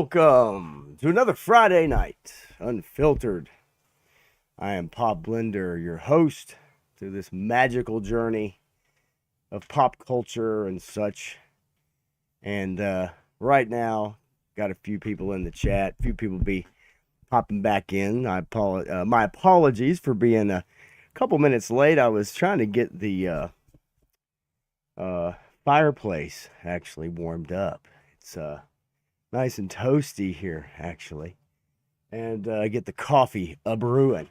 Welcome to another Friday night, Unfiltered. I am Pop Blender, your host through this magical journey of pop culture and such. And right now, got a few people in the chat. A few people be popping back in. My apologies for being a couple minutes late. I was trying to get the fireplace actually warmed up. It's nice and toasty here, actually, and get the coffee a-brewing.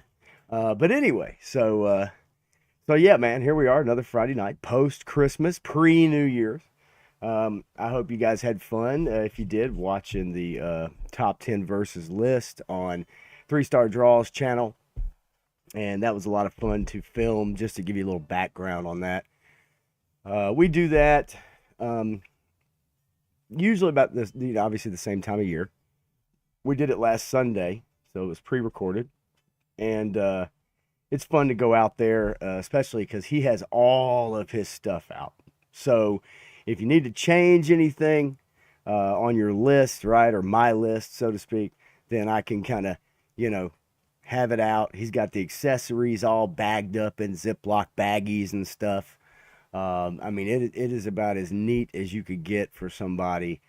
But anyway, so yeah, man, here we are, another Friday night, post-Christmas, pre-New Year's. I hope you guys had fun. If you did, watching the top 10 verses list on 3-Star Draws channel, and that was a lot of fun to film, just to give you a little background on that. We do that usually about this, obviously the same time of year. We did it last Sunday, so it was pre-recorded, and it's fun to go out there, especially because he has all of his stuff out. So if you need to change anything on your list, right, or my list, so to speak, then I can kind of, have it out. He's got the accessories all bagged up in Ziploc baggies and stuff. I mean, it is about as neat as you could get for somebody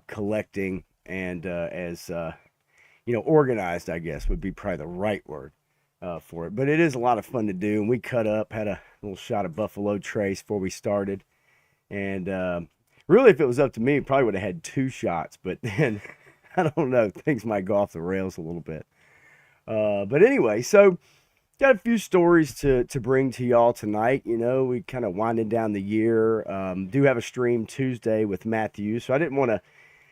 collecting, and as organized, I guess, would be probably the right word for it. But it is a lot of fun to do, and we cut up, had a little shot of Buffalo Trace before we started, and really, if it was up to me, I probably would have had 2 shots, but then, I don't know, things might go off the rails a little bit. But anyway, so got a few stories to bring to y'all tonight. We kind of winding down the year. Do have a stream Tuesday with Matthew, so I didn't want to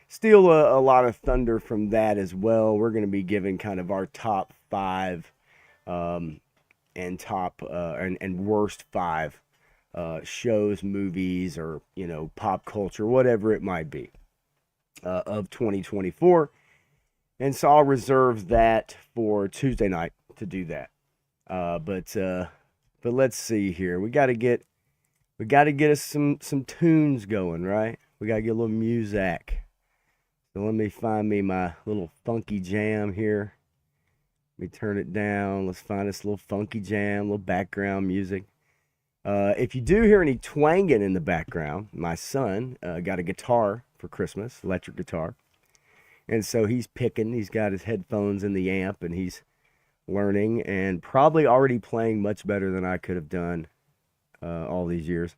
steal a lot of thunder from that as well. We're going to be giving kind of our top 5 and top and worst 5 shows, movies, or pop culture, whatever it might be, of 2024. And so I'll reserve that for Tuesday night to do that. But let's see here. We got to get us some tunes going, right? We got to get a little music. So let me find me my little funky jam here. Let me turn it down. Let's find this little funky jam, little background music. If you do hear any twanging in the background, my son got a guitar for Christmas, electric guitar. And so he's got his headphones in the amp, and he's learning and probably already playing much better than I could have done all these years.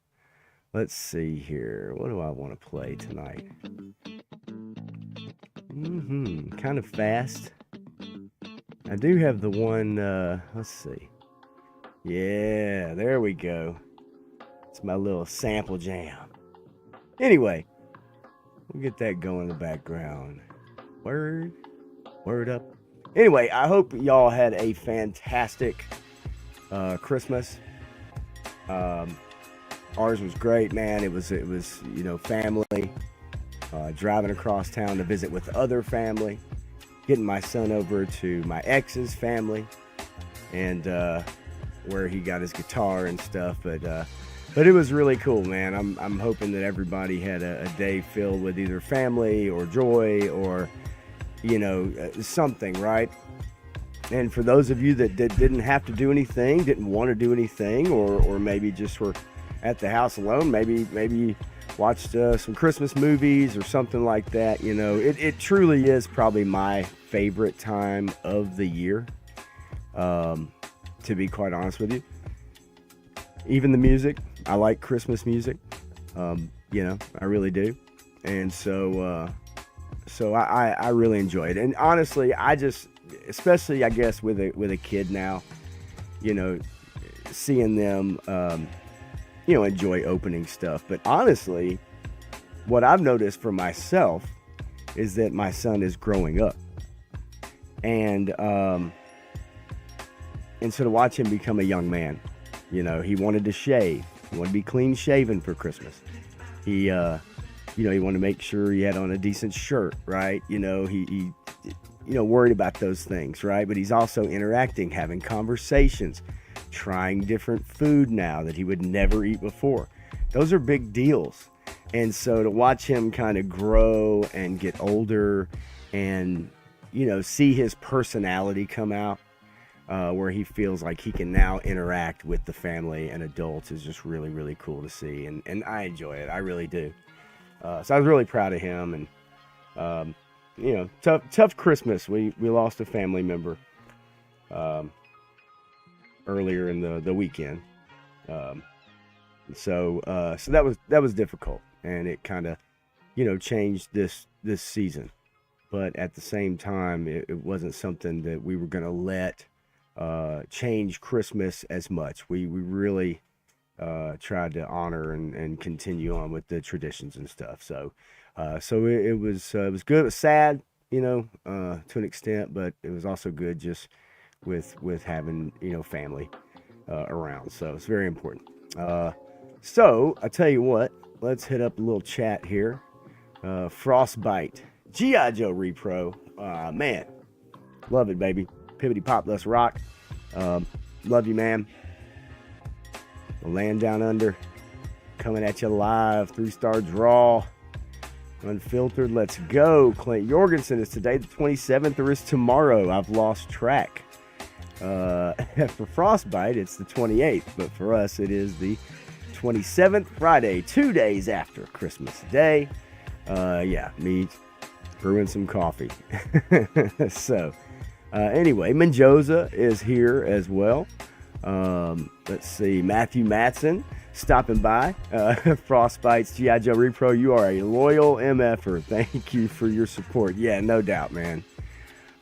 Let's see here. What do I want to play tonight? Kind of fast. I do have the one, let's see. Yeah, there we go. It's my little sample jam. Anyway, we'll get that going in the background. Word up. Anyway, I hope y'all had a fantastic Christmas. Ours was great, man. It was family, driving across town to visit with other family, getting my son over to my ex's family, and where he got his guitar and stuff. But it was really cool, man. I'm hoping that everybody had a day filled with either family or joy or something, right? And for those of you that didn't have to do anything, didn't want to do anything, or maybe just were at the house alone, maybe watched some Christmas movies or something like that, it truly is probably my favorite time of the year, to be quite honest with you. Even the music, I like Christmas music, I really do. And so I really enjoy it. And honestly, especially I guess with a kid now, seeing them, enjoy opening stuff. But honestly, what I've noticed for myself is that my son is growing up, and so to watch him become a young man, he wanted to shave. He wanted to be clean shaven for Christmas. He wanted to make sure he had on a decent shirt, right? He worried about those things, right? But he's also interacting, having conversations, trying different food now that he would never eat before. Those are big deals. And so to watch him kind of grow and get older and, you know, see his personality come out, where he feels like he can now interact with the family and adults is just really, really cool to see. And I enjoy it. I really do. So I was really proud of him. And, you know, tough Christmas. We lost a family member earlier in the weekend. So that was difficult. And it kind of, you know, changed this season. But at the same time, it wasn't something that we were going to let change Christmas as much. We really tried to honor and continue on with the traditions and stuff. So it was good. It was sad, you know, to an extent, but it was also good just with having, you know, family around. So it's very important. So I tell you what, let's hit up a little chat here. Frostbite, G.I. Joe Repro. Man, love it, baby. Pibbity pop, let's rock. Love you, man. The Land Down Under coming at you live. 3-star draw. Unfiltered, let's go. Clint Jorgensen, is today the 27th or is tomorrow? I've lost track. For Frostbite, it's the 28th, but for us, it is the 27th, Friday, 2 days after Christmas Day. Yeah, me brewing some coffee. So, anyway, Menjoza is here as well. Let's see, Matthew Matson stopping by. Frostbite's G.I. Joe Repro, you are a loyal MFer. Thank you for your support. Yeah, no doubt, man.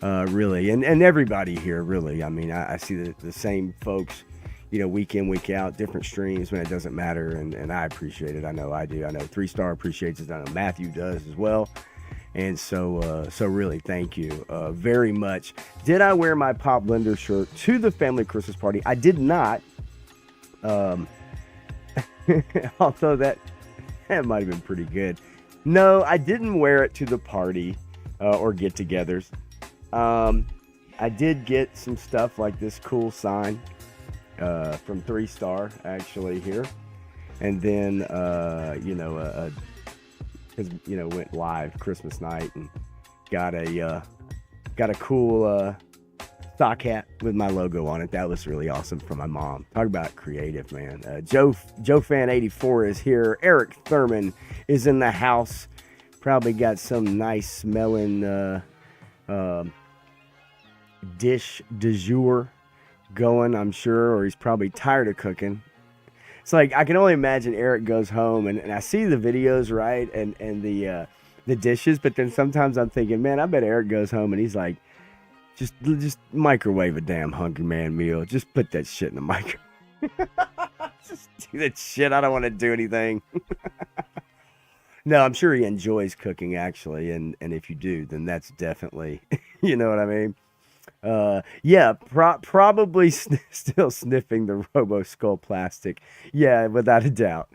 Really, and everybody here, really. I mean, I see the same folks, you know, week in, week out, different streams, when it doesn't matter, and I appreciate it. I know I do. I know 3-star appreciates it. I know Matthew does as well. And so really, thank you very much. Did I wear my Pop Blender shirt to the family Christmas party? I did not. Although that might have been pretty good. No, I didn't wear it to the party or get-togethers. I did get some stuff like this cool sign from 3-star actually here, and then you know, because you know, went live Christmas night and got a cool sock hat with my logo on it. That was really awesome from my mom. Talk about creative, man. Joe Fan 84 is here. Eric Thurman is in the house. Probably got some nice smelling dish du jour going, I'm sure, or he's probably tired of cooking. It's like, I can only imagine Eric goes home and I see the videos, right, and the dishes, but then sometimes I'm thinking, man, I bet Eric goes home and he's like, just microwave a damn Hungry Man meal. Just put that shit in the microwave. Just do that shit. I don't want to do anything. No, I'm sure he enjoys cooking, actually, and if you do, then that's definitely, you know what I mean? Yeah, probably still sniffing the Robo Skull plastic. Yeah, without a doubt.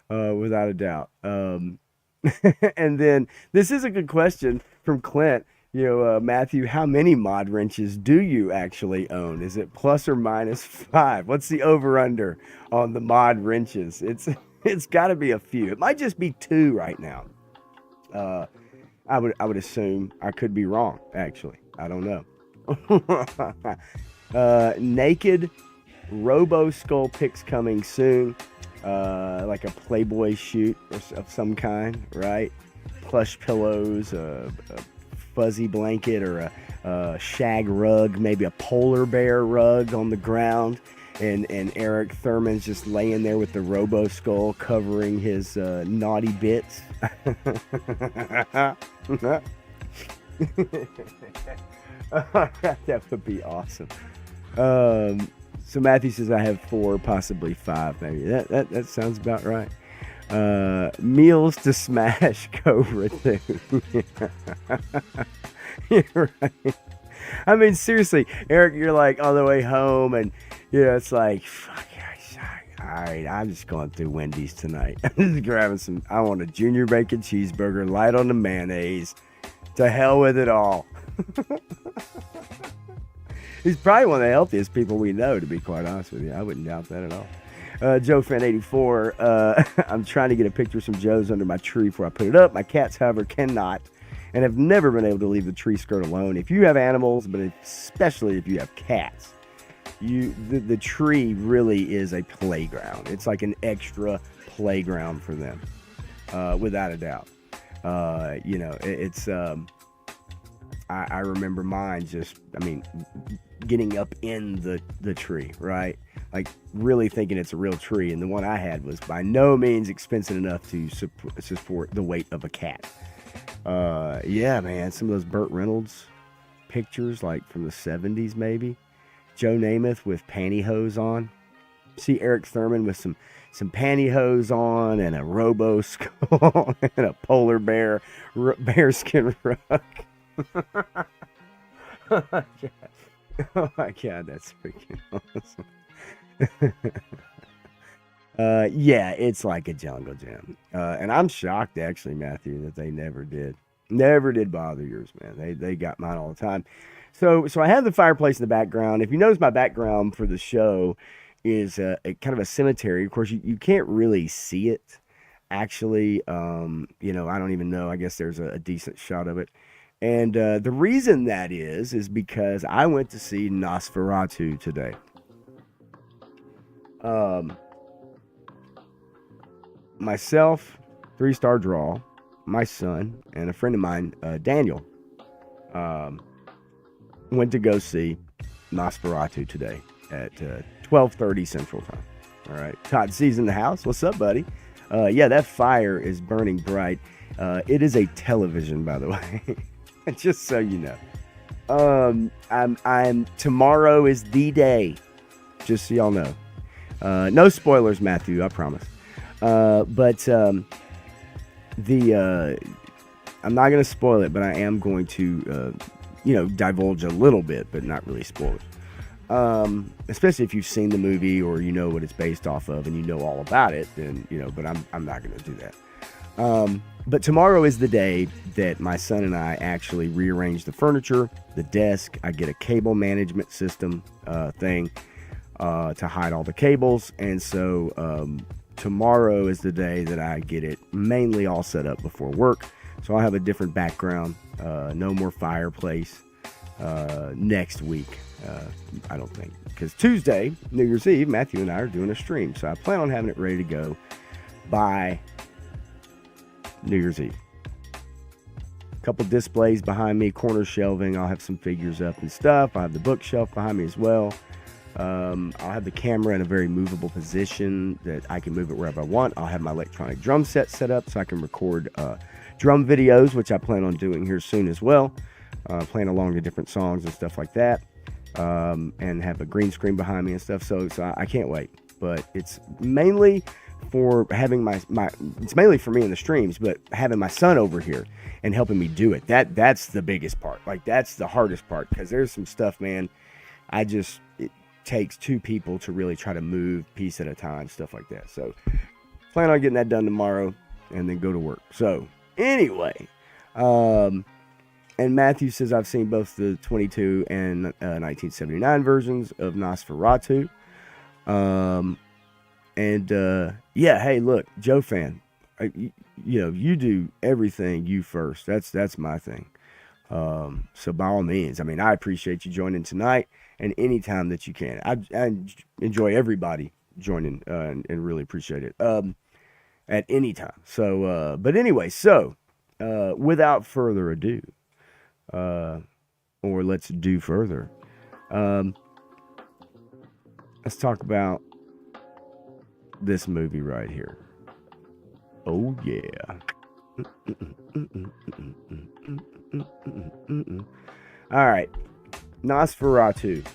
Without a doubt. And then, this is a good question from Clint. You know, Matthew, how many mod wrenches do you actually own? Is it plus or minus 5? What's the over-under on the mod wrenches? It's got to be a few. It might just be 2 right now. I would assume. I could be wrong, actually. I don't know. Naked Robo Skull pics coming soon. Like a Playboy shoot of some kind, right? Plush pillows, a fuzzy blanket, or a shag rug, maybe a polar bear rug on the ground, and Eric Thurman's just laying there with the Robo Skull covering his naughty bits. That would be awesome. So Matthew says I have 4, possibly 5, maybe. That sounds about right. Meals to smash Cobra 2. You're right. I mean, seriously, Eric, you're like on the way home, and you know, it's like, fuck, all right, I'm just going through Wendy's tonight. I'm just grabbing some. I want a junior bacon cheeseburger, light on the mayonnaise. To hell with it all. He's probably one of the healthiest people we know, to be quite honest with you. I wouldn't doubt that at all. Joe Fan 84. I'm trying to get a picture of some Joes under my tree before I put it up. My cats, however, cannot and have never been able to leave the tree skirt alone. If you have animals, but especially if you have cats, the tree really is a playground. It's like an extra playground for them, without a doubt. I remember mine getting up in the tree, right? Like really thinking it's a real tree. And the one I had was by no means expensive enough to support the weight of a cat. Yeah, man, some of those Burt Reynolds pictures, like from the 70s maybe. Joe Namath with pantyhose on. See Eric Thurman with some pantyhose on and a robo skull and a polar bearskin rug. Oh my god. Oh my god, that's freaking awesome. Yeah, it's like a jungle gym. And I'm shocked actually, Matthew, that they never did bother yours, man. They got mine all the time. So I have the fireplace in the background. If you notice, my background for the show is a kind of a cemetery. Of course, you can't really see it actually. I don't even know. I guess there's a decent shot of it. And the reason that is because I went to see Nosferatu today. Myself, 3-star draw, my son, and a friend of mine, Daniel, went to go see Nosferatu today at 12:30 Central Time. All right. Todd C's in the house. What's up, buddy? Yeah, that fire is burning bright. It is a television, by the way. Just so you know. Tomorrow is the day. Just so y'all know. No spoilers, Matthew, I promise. But I'm not going to spoil it, but I am going to, divulge a little bit, but not really spoil it. Especially if you've seen the movie or you know what it's based off of and you know all about it, then, but I'm not going to do that. But tomorrow is the day that my son and I actually rearrange the furniture, the desk. I get a cable management system thing to hide all the cables. And so tomorrow is the day that I get it mainly all set up before work. So I'll have a different background, no more fireplace next week, I don't think. Because Tuesday, New Year's Eve, Matthew and I are doing a stream. So I plan on having it ready to go by New Year's Eve. A couple displays behind me, corner shelving. I'll have some figures up and stuff. I have the bookshelf behind me as well. I'll have the camera in a very movable position that I can move it wherever I want. I'll have my electronic drum set up so I can record drum videos, which I plan on doing here soon as well. Playing along to different songs and stuff like that. And have a green screen behind me and stuff. So I can't wait. But it's mainly for having it's mainly for me in the streams, but having my son over here and helping me do it. That's the biggest part. Like, that's the hardest part, because there's some stuff, man. It takes two people to really try to move piece at a time, stuff like that. So plan on getting that done tomorrow and then go to work. So anyway, and Matthew says I've seen both the 22 and 1979 versions of Nosferatu. Yeah, hey, look, Joe fan, you do everything you first. That's my thing. So by all means, I appreciate you joining tonight and anytime that you can. I enjoy everybody joining and really appreciate it at any time. So, but anyway, without further ado, or let's do further, let's talk about this movie right here. Oh yeah. All right, Nosferatu.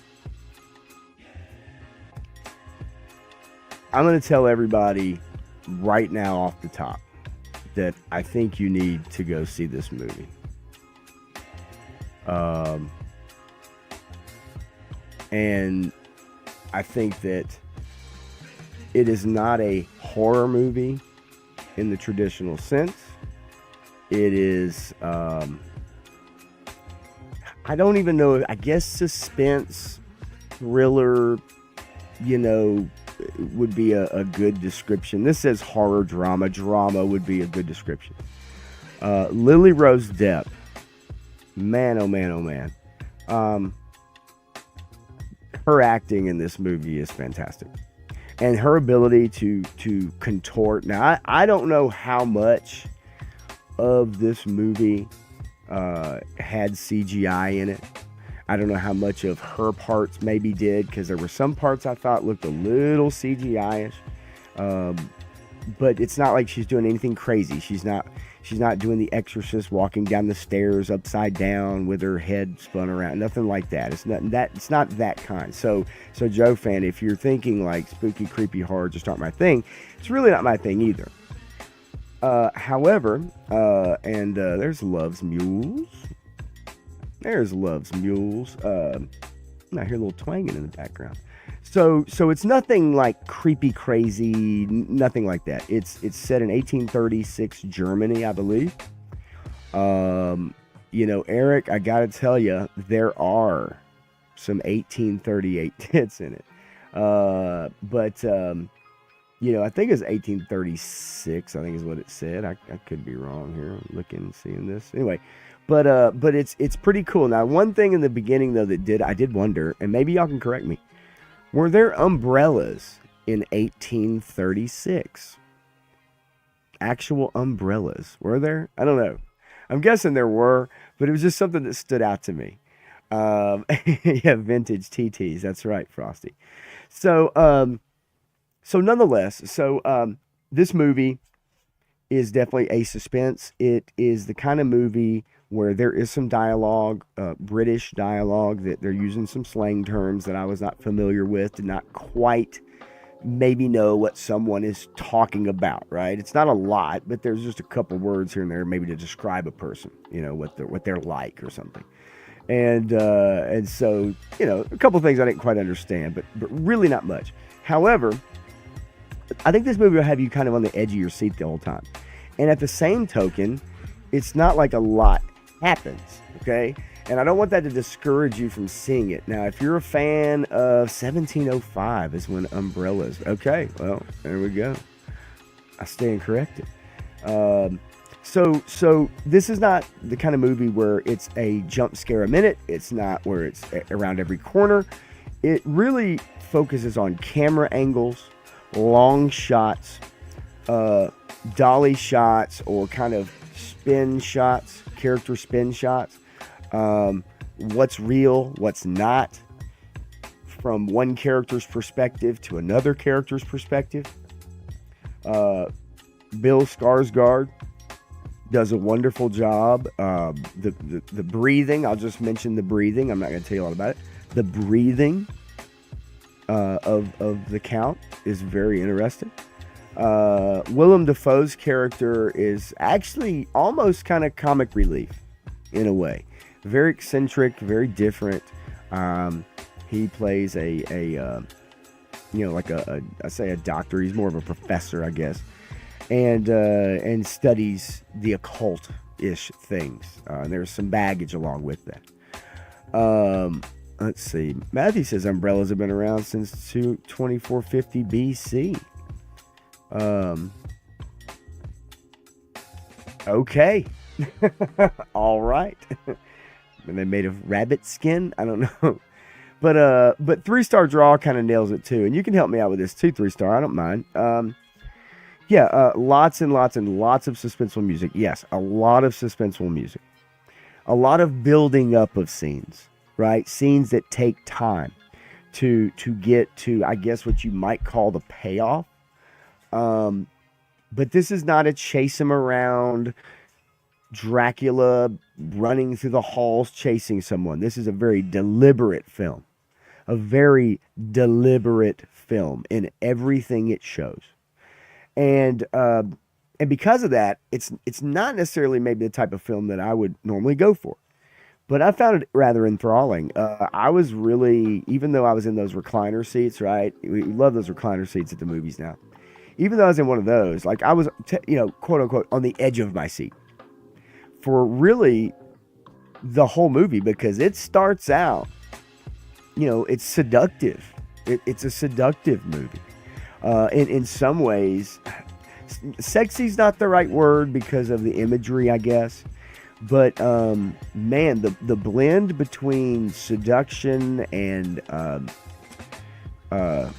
I'm going to tell everybody right now off the top that I think you need to go see this movie. And I think that it is not a horror movie in the traditional sense. It is, I don't even know, I guess suspense, thriller, would be a good description. This says horror drama. Drama would be a good description. Lily Rose Depp. Man, oh man, oh man. Her acting in this movie is fantastic. And her ability to contort. Now, I don't know how much of this movie had CGI in it. I don't know how much of her parts maybe did, because there were some parts I thought looked a little CGI-ish. But it's not like she's doing anything crazy. She's not doing The Exorcist, walking down the stairs upside down with her head spun around. Nothing like that. It's not that kind. So Joe fan, if you're thinking like spooky, creepy horror just aren't my thing, it's really not my thing either. However, there's Love's Mules. There's Love's Mules. I hear a little twanging in the background. So it's nothing like creepy, crazy, nothing like that. It's set in 1836 Germany, I believe. Eric, I gotta tell you, there are some 1838 tits in it. I think it's 1836. I think is what it said. I could be wrong here. I'm looking, seeing this. Anyway, but it's pretty cool. Now, one thing in the beginning though I did wonder, and maybe y'all can correct me. Were there umbrellas in 1836? Actual umbrellas. Were there? I don't know. I'm guessing there were, but it was just something that stood out to me. Yeah, vintage TTs. That's right, Frosty. So nonetheless, this movie is definitely a suspense. It is the kind of movie where there is some dialogue, British dialogue, that they're using some slang terms that I was not familiar with, did not quite maybe know what someone is talking about, right? It's not a lot, but there's just a couple words here and there maybe to describe a person, what they're like or something. And so, a couple things I didn't quite understand, but really not much. However, I think this movie will have you kind of on the edge of your seat the whole time. And at the same token, it's not like a lot happens, okay? And I don't want that to discourage you from seeing it. Now, if you're a fan of 1705 is when umbrellas, okay, well, there we go. I stand corrected. So this is not the kind of movie where it's a jump scare a minute. It's not where it's around every corner. It really focuses on camera angles, long shots, dolly shots, or kind of spin shots, character spin shots. What's real, what's not, from one character's perspective to another character's perspective. Bill Skarsgård does a wonderful job. The breathing, I'll just mention the breathing. I'm not going to tell you a lot about it. The breathing of the Count is very interesting. Willem Dafoe's character is actually almost kind of comic relief in a way. Very eccentric, very different. He plays a doctor. He's more of a professor, I guess, and studies the occult-ish things. There's some baggage along with that. Let's see. Matthew says umbrellas have been around since 2450 BC. Okay. All right. And they made of rabbit skin. I don't know. But 3-star draw kind of nails it too. And you can help me out with this too, 3-star. I don't mind. Lots and lots and lots of suspenseful music. Yes, a lot of suspenseful music. A lot of building up of scenes, right? Scenes that take time to get to, I guess, what you might call the payoff. But this is not a chase him around Dracula running through the halls chasing someone. This is a very deliberate film. A very deliberate film in everything it shows. And because of that, it's not necessarily maybe the type of film that I would normally go for. But I found it rather enthralling. I was really, even though I was in those recliner seats, right? We love those recliner seats at the movies now. Even though I was in one of those, like I was, quote unquote, on the edge of my seat for really the whole movie, because it starts out, it's seductive. It's a seductive movie. In some ways, sexy's not the right word because of the imagery, I guess. But man, the blend between seduction and uh, God,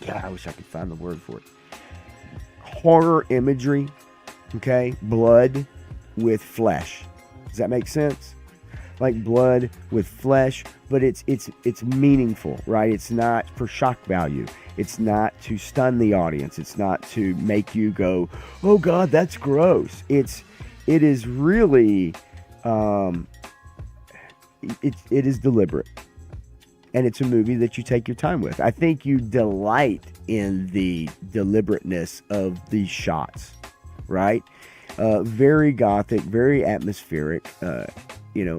I wish I could find the word for it. Horror imagery, okay? Blood with flesh. Does that make sense? Like blood with flesh, but it's meaningful, right? It's not for shock value. It's not to stun the audience. It's not to make you go, "Oh God, that's gross." It is really it is deliberate, and it's a movie that you take your time with. I think you delight in the deliberateness of these shots, right? Very gothic, very atmospheric.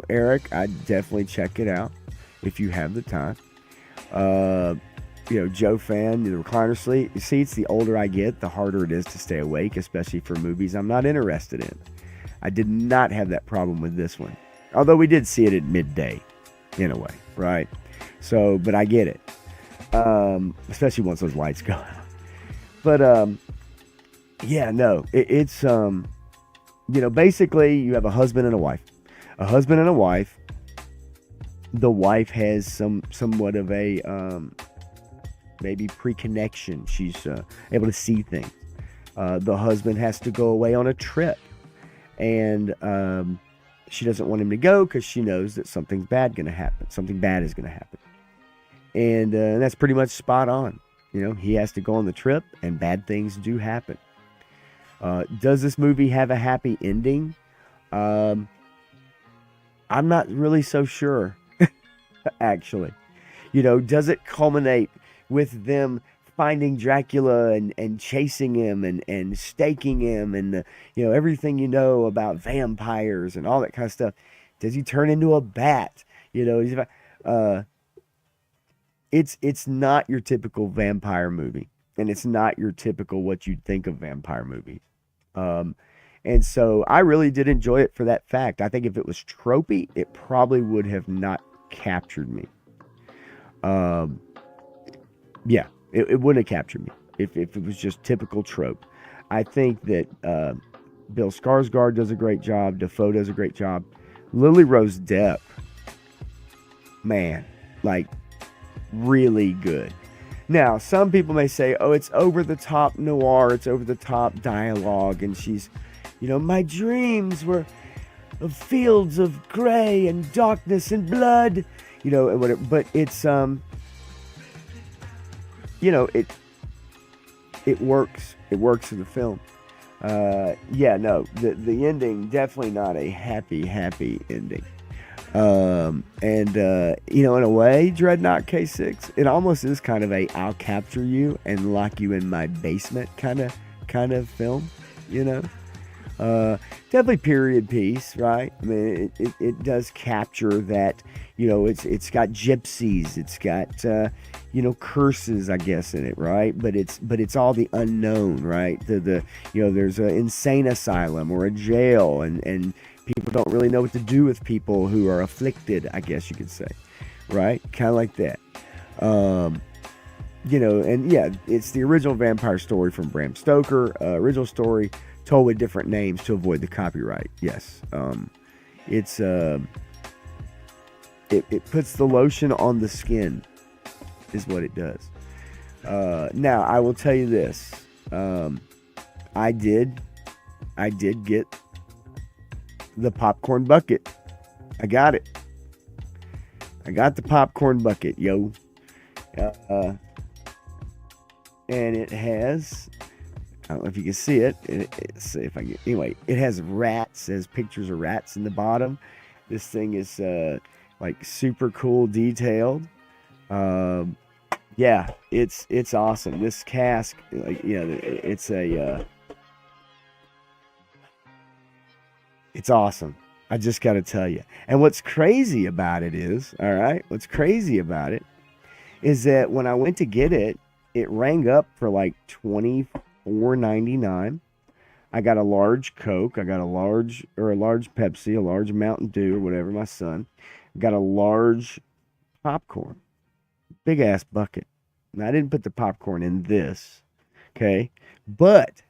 Eric, I'd definitely check it out if you have the time. Joe fan, the recliner seats, the older I get, the harder it is to stay awake, especially for movies I'm not interested in. I did not have that problem with this one. Although we did see it at midday, in a way, right? So, but I get it. Especially once those lights go out. But, yeah, no, it's basically you have a husband and a wife. A husband and a wife. The wife has somewhat of a maybe pre-connection. She's able to see things. The husband has to go away on a trip, and she doesn't want him to go because she knows that something bad is going to happen. And that's pretty much spot on. He has to go on the trip, and bad things do happen. Does this movie have a happy ending? I'm not really so sure, actually. Does it culminate with them finding Dracula and chasing him and staking him and everything about vampires and all that kind of stuff? Does he turn into a bat? It's not your typical vampire movie, and it's not your typical what you'd think of vampire movies. And so I really did enjoy it for that fact. I think if it was tropey, it probably would have not captured me. Yeah, it wouldn't have captured me if it was just typical trope. I think that Bill Skarsgård does a great job. Dafoe does a great job. Lily Rose Depp, man, like really good. Now, some people may say, oh, it's over the top noir, it's over the top dialogue, and she's, my dreams were of fields of gray and darkness and blood, and whatever. But it's, it works. It works in the film. The ending, definitely not a happy ending. In a way, Dreadnought K6, it almost is kind of a I'll capture you and lock you in my basement kind of film, definitely period piece, right? I mean, it does capture that, it's got gypsies, it's got, curses, I guess, in it, right? But it's all the unknown, right? There's an insane asylum or a jail, and people don't really know what to do with people who are afflicted, I guess you could say, right? Kind of like that. It's the original vampire story from Bram Stoker. Original story told with different names to avoid the copyright. Yes. It puts the lotion on the skin, is what it does. Now, I will tell you this. I did get the popcorn bucket. I got it. I got the popcorn bucket, yo. And it has, I don't know if you can see it. Let's see if I can. Anyway, it has rats. It has pictures of rats in the bottom. This thing is like super cool, detailed. Yeah, it's awesome. This cask, it's awesome. I just got to tell you. And what's crazy about it is, all right, is that when I went to get it, it rang up for like $24.99. I got a large Coke. I got a large Pepsi, a large Mountain Dew, or whatever, my son. I got a large popcorn. Big ass bucket. Now, I didn't put the popcorn in this, okay? But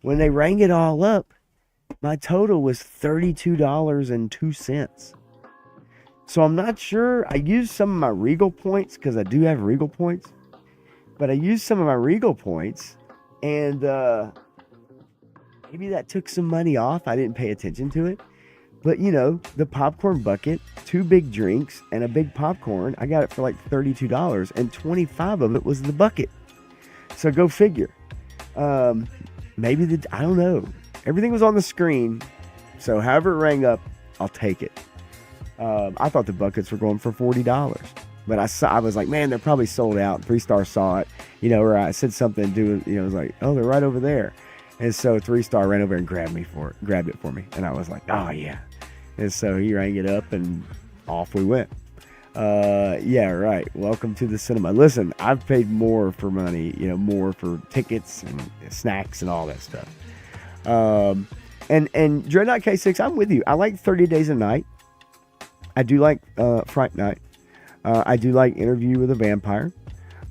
when they rang it all up, my total was $32.02. So I'm not sure. I used some of my Regal points because I do have Regal points. But I used some of my Regal points, and maybe that took some money off. I didn't pay attention to it. But, you know, the popcorn bucket, 2 big drinks, and a big popcorn, I got it for like $32, and 25 of it was the bucket. So go figure. Maybe I don't know. Everything was on the screen, so however it rang up, I'll take it. I thought the buckets were going for $40. But I was like, man, they're probably sold out. 3-Star saw it, you know, or I said something, I was like, oh, they're right over there. And so 3-Star ran over and grabbed it for me. And I was like, oh, yeah. And so he rang it up and off we went. Yeah, right. Welcome to the cinema. Listen, I've paid more for money, you know, more for tickets and snacks and all that stuff. And Dreadnought K6, I'm with you. I like 30 Days a Night. I do like Fright Night. I do like Interview with a Vampire.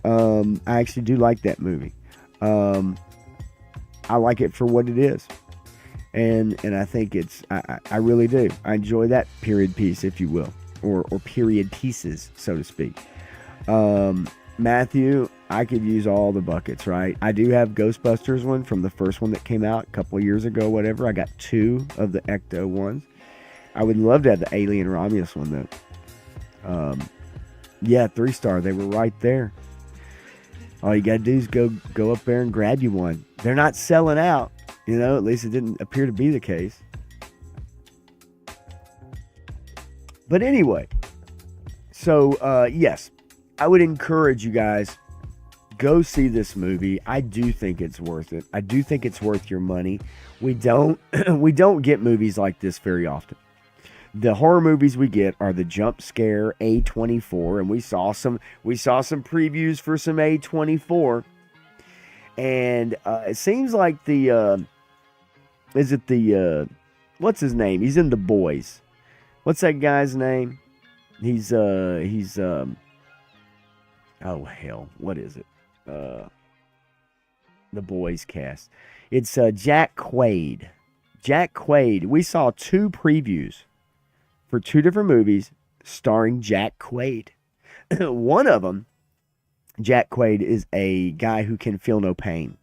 I actually do like that movie. I like it for what it is. And I think I really do. I enjoy that period piece, if you will, or period pieces, so to speak. Matthew, I could use all the buckets, right? I do have Ghostbusters one from the first one that came out a couple of years ago, whatever. I got 2 of the Ecto ones. I would love to have the Alien Romulus one, though. Yeah, 3-Star, they were right there. All you gotta do is go up there and grab you one. They're not selling out, you know, at least it didn't appear to be the case. But anyway, so yes, I would encourage you guys, go see this movie. I do think it's worth it. I do think it's worth your money. We don't get movies like this very often. The horror movies we get are the jump scare A24, and we saw some previews for some A24, and it seems like what's his name? He's in The Boys. What's that guy's name? He's oh hell, what is it? The Boys cast. It's Jack Quaid. Jack Quaid. We saw 2 previews for 2 different movies starring Jack Quaid. One of them, Jack Quaid is a guy who can feel no pain,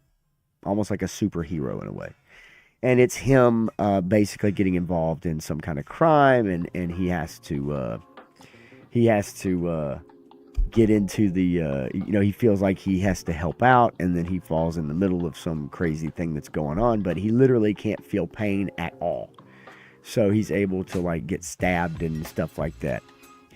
almost like a superhero in a way. And it's him basically getting involved in some kind of crime, and he has to get into the, he feels like he has to help out, and then he falls in the middle of some crazy thing that's going on, but he literally can't feel pain at all. So he's able to like get stabbed and stuff like that,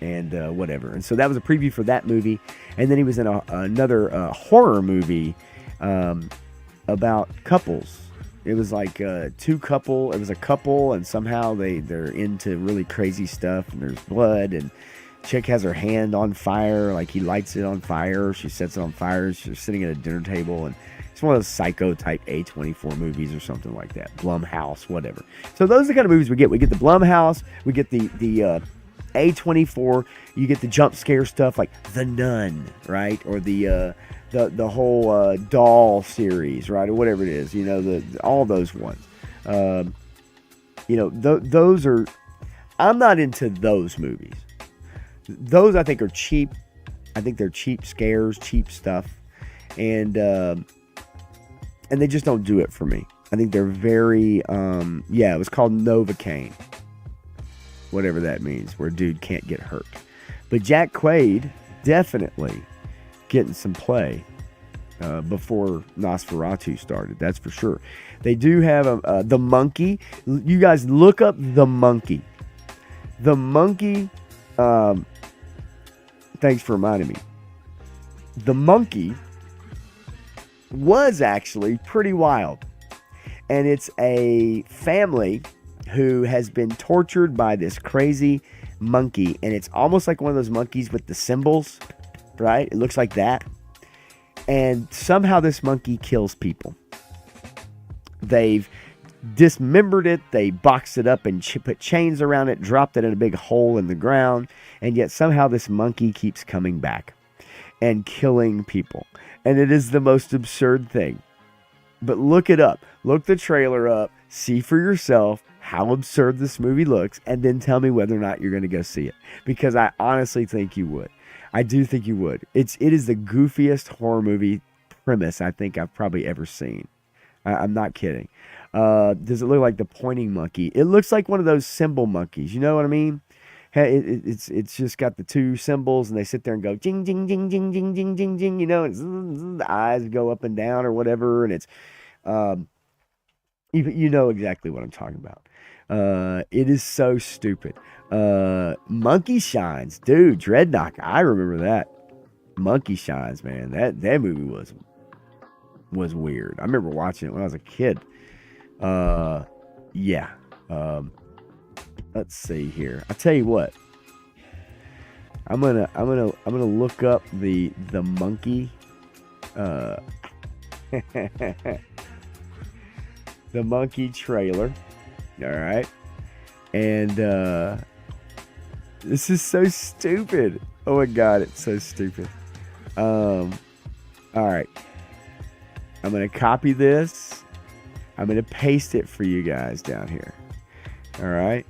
and whatever. And so that was a preview for that movie. And then he was in another horror movie about couples. It was like It was a couple, and somehow they're into really crazy stuff. And there's blood, and chick has her hand on fire, like he lights it on fire. She sets it on fire. She's sitting at a dinner table, and it's one of those psycho type A24 movies or something like that. Blumhouse, whatever. So those are the kind of movies we get. We get the Blumhouse. We get the A24. You get the jump scare stuff like The Nun, right? Or the whole Doll series, right? Or whatever it is. You know, all those ones. Those are. I'm not into those movies. Those I think are cheap. I think they're cheap scares, cheap stuff, and they just don't do it for me. I think they're very, it was called Novocaine. Whatever that means, where a dude can't get hurt. But Jack Quaid, definitely getting some play before Nosferatu started, that's for sure. They do have The Monkey. You guys look up The Monkey. The Monkey, thanks for reminding me. The Monkey was actually pretty wild. And it's a family who has been tortured by this crazy monkey. And it's almost like one of those monkeys with the symbols, right? It looks like that. And somehow this monkey kills people. They've dismembered it. They boxed it up and put chains around it, dropped it in a big hole in the ground. And yet somehow this monkey keeps coming back. and killing people. And it is the most absurd thing. But look it up. Look the trailer up. See for yourself how absurd this movie looks. And then tell me whether or not you're going to go see it. Because I honestly think you would. I do think you would. It is the goofiest horror movie premise I think I've probably ever seen. I'm not kidding. Does it look like the pointing monkey? It looks like one of those symbol monkeys. You know what I mean? It's just got the two symbols, and they sit there and go jing jing jing jing jing jing jing jing. You know, and the eyes go up and down or whatever, and it's you know exactly what I'm talking about. It is so stupid. Monkey Shines, dude. Dreadnought. I remember that. Monkey Shines, man. That movie was weird. I remember watching it when I was a kid. Yeah. Let's see here. I'll tell you what. I'm gonna look up the monkey. The monkey trailer. All right. And this is so stupid. Oh my god, it's so stupid. All right. I'm gonna copy this. I'm gonna paste it for you guys down here. All right.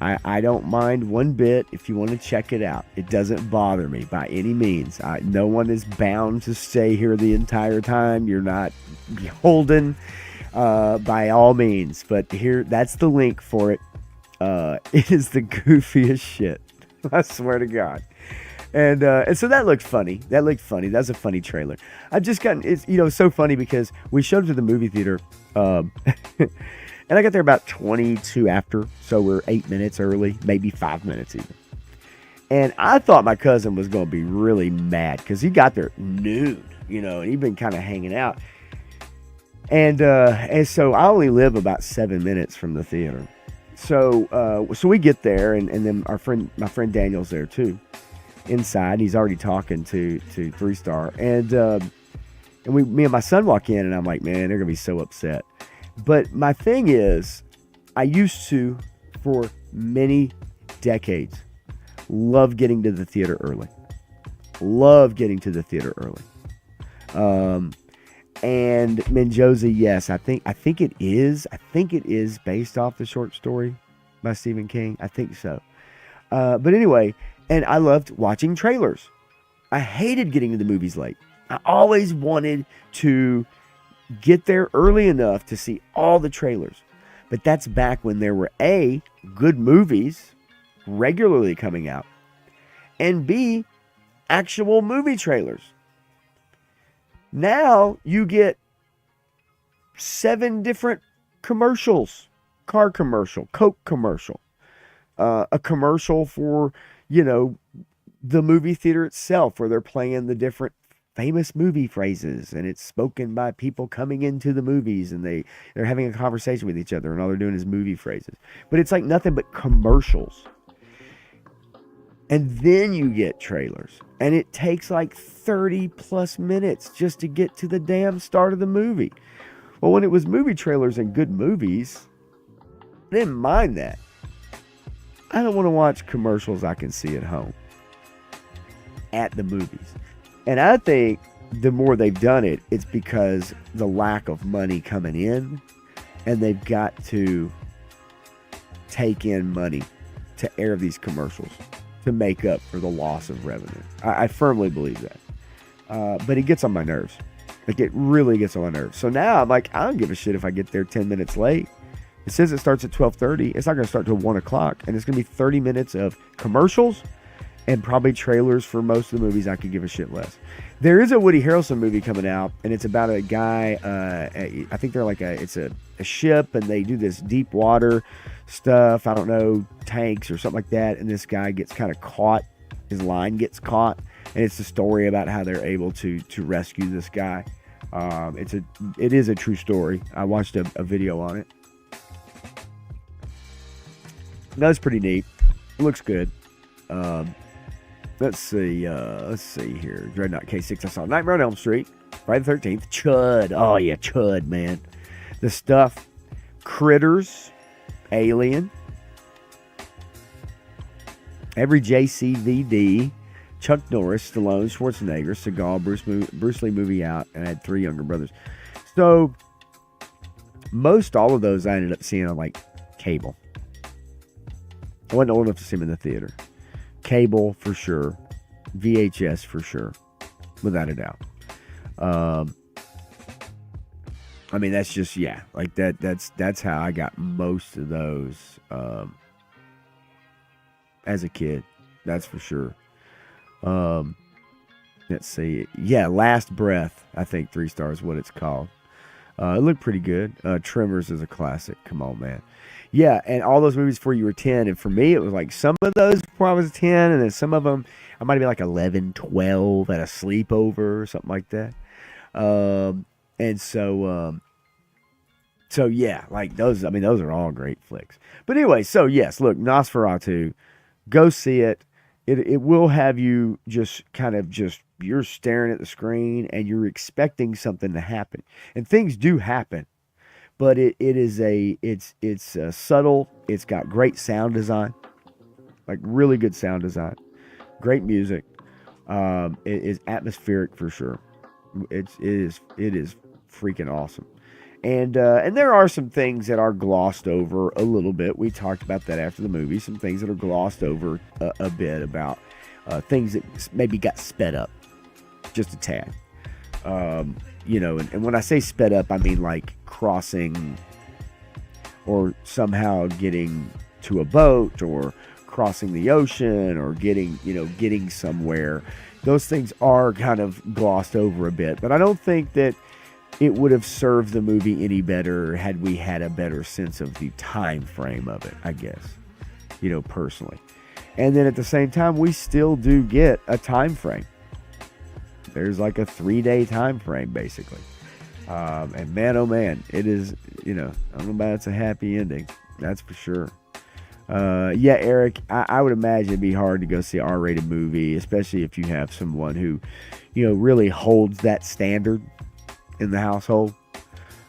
I don't mind one bit if you want to check it out. It doesn't bother me by any means. No one is bound to stay here the entire time. You're not beholden by all means. But here, that's the link for it. It is the goofiest shit. I swear to God. And so that looked funny. That's a funny trailer. I've just gotten, it's so funny because we showed it to the movie theater. And I got there about 22 after, so we're 8 minutes early, maybe 5 minutes even. And I thought my cousin was going to be really mad because he got there at noon, and he'd been kind of hanging out. And so I only live about 7 minutes from the theater. So we get there, and then my friend Daniel's there too, inside. He's already talking to 3 Star, and me and my son walk in, and I'm like, man, they're gonna be so upset. But my thing is, I used to, for many decades, love getting to the theater early. And Menjoza, yes, I think it is. I think it is based off the short story by Stephen King. I think so. But anyway, and I loved watching trailers. I hated getting to the movies late. I always wanted to get there early enough to see all the trailers. But that's back when there were A, good movies regularly coming out, and B, actual movie trailers. Now you get 7 different commercials. Car commercial, Coke commercial, a commercial for, the movie theater itself where they're playing the different famous movie phrases, and it's spoken by people coming into the movies, and they're having a conversation with each other, and all they're doing is movie phrases. But it's like nothing but commercials. And then you get trailers, and it takes like 30 plus minutes just to get to the damn start of the movie. Well, when it was movie trailers and good movies, I didn't mind that. I don't want to watch commercials I can see at home at the movies. And I think the more they've done it, it's because the lack of money coming in, and they've got to take in money to air these commercials to make up for the loss of revenue. I firmly believe that. But it gets on my nerves. Like, it really gets on my nerves. So now I'm like, I don't give a shit if I get there 10 minutes late. It says it starts at 12:30. It's not going to start till 1 o'clock. And it's going to be 30 minutes of commercials and probably trailers for most of the movies. I could give a shit less. There is a Woody Harrelson movie coming out, and it's about a guy, I think they're like it's a ship, and they do this deep water stuff, I don't know, tanks or something like that, and this guy gets kind of caught, his line gets caught, and it's a story about how they're able to rescue this guy. It is a true story. I watched a video on it. That's pretty neat. It looks good. Let's see here. Dreadnought K6. I saw Nightmare on Elm Street, Friday the 13th. Chud. Oh, yeah, Chud, man. The stuff. Critters. Alien. Every JCVD. Chuck Norris, Stallone, Schwarzenegger, Seagal, Bruce Lee movie out, and I had 3 younger brothers. So most all of those I ended up seeing on like cable. I wasn't old enough to see them in the theater. Cable for sure, VHS for sure, without a doubt. I mean, that's just, yeah, like that's how I got most of those as a kid. That's for sure. Let's see. Yeah, Last Breath, I think 3 stars, what it's called. It looked pretty good. Tremors is a classic. Come on, man. Yeah, and all those movies before you were 10. And for me, it was like some of those before I was 10, and then some of them, I might have been like 11, 12 at a sleepover or something like that. And so yeah, like those, I mean, those are all great flicks. But anyway, so yes, look, Nosferatu, go see it. It will have you just kind of just, you're staring at the screen and you're expecting something to happen. And things do happen. But it's subtle. It's got great sound design. Like really good sound design. Great music. It is atmospheric for sure. It is freaking awesome. And there are some things that are glossed over a little bit. We talked about that after the movie. Some things that are glossed over a bit about things that maybe got sped up just a tad. You know, and when I say sped up, I mean like crossing or somehow getting to a boat or crossing the ocean or getting somewhere. Those things are kind of glossed over a bit. But I don't think that it would have served the movie any better had we had a better sense of the time frame of it, I guess, you know, personally. And then at the same time, we still do get a time frame. There's like a 3-day time frame, basically. And man, oh man, it is, you know, I don't know about it's a happy ending. That's for sure. Yeah, Eric, I would imagine it'd be hard to go see an R-rated movie, especially if you have someone who, you know, really holds that standard in the household.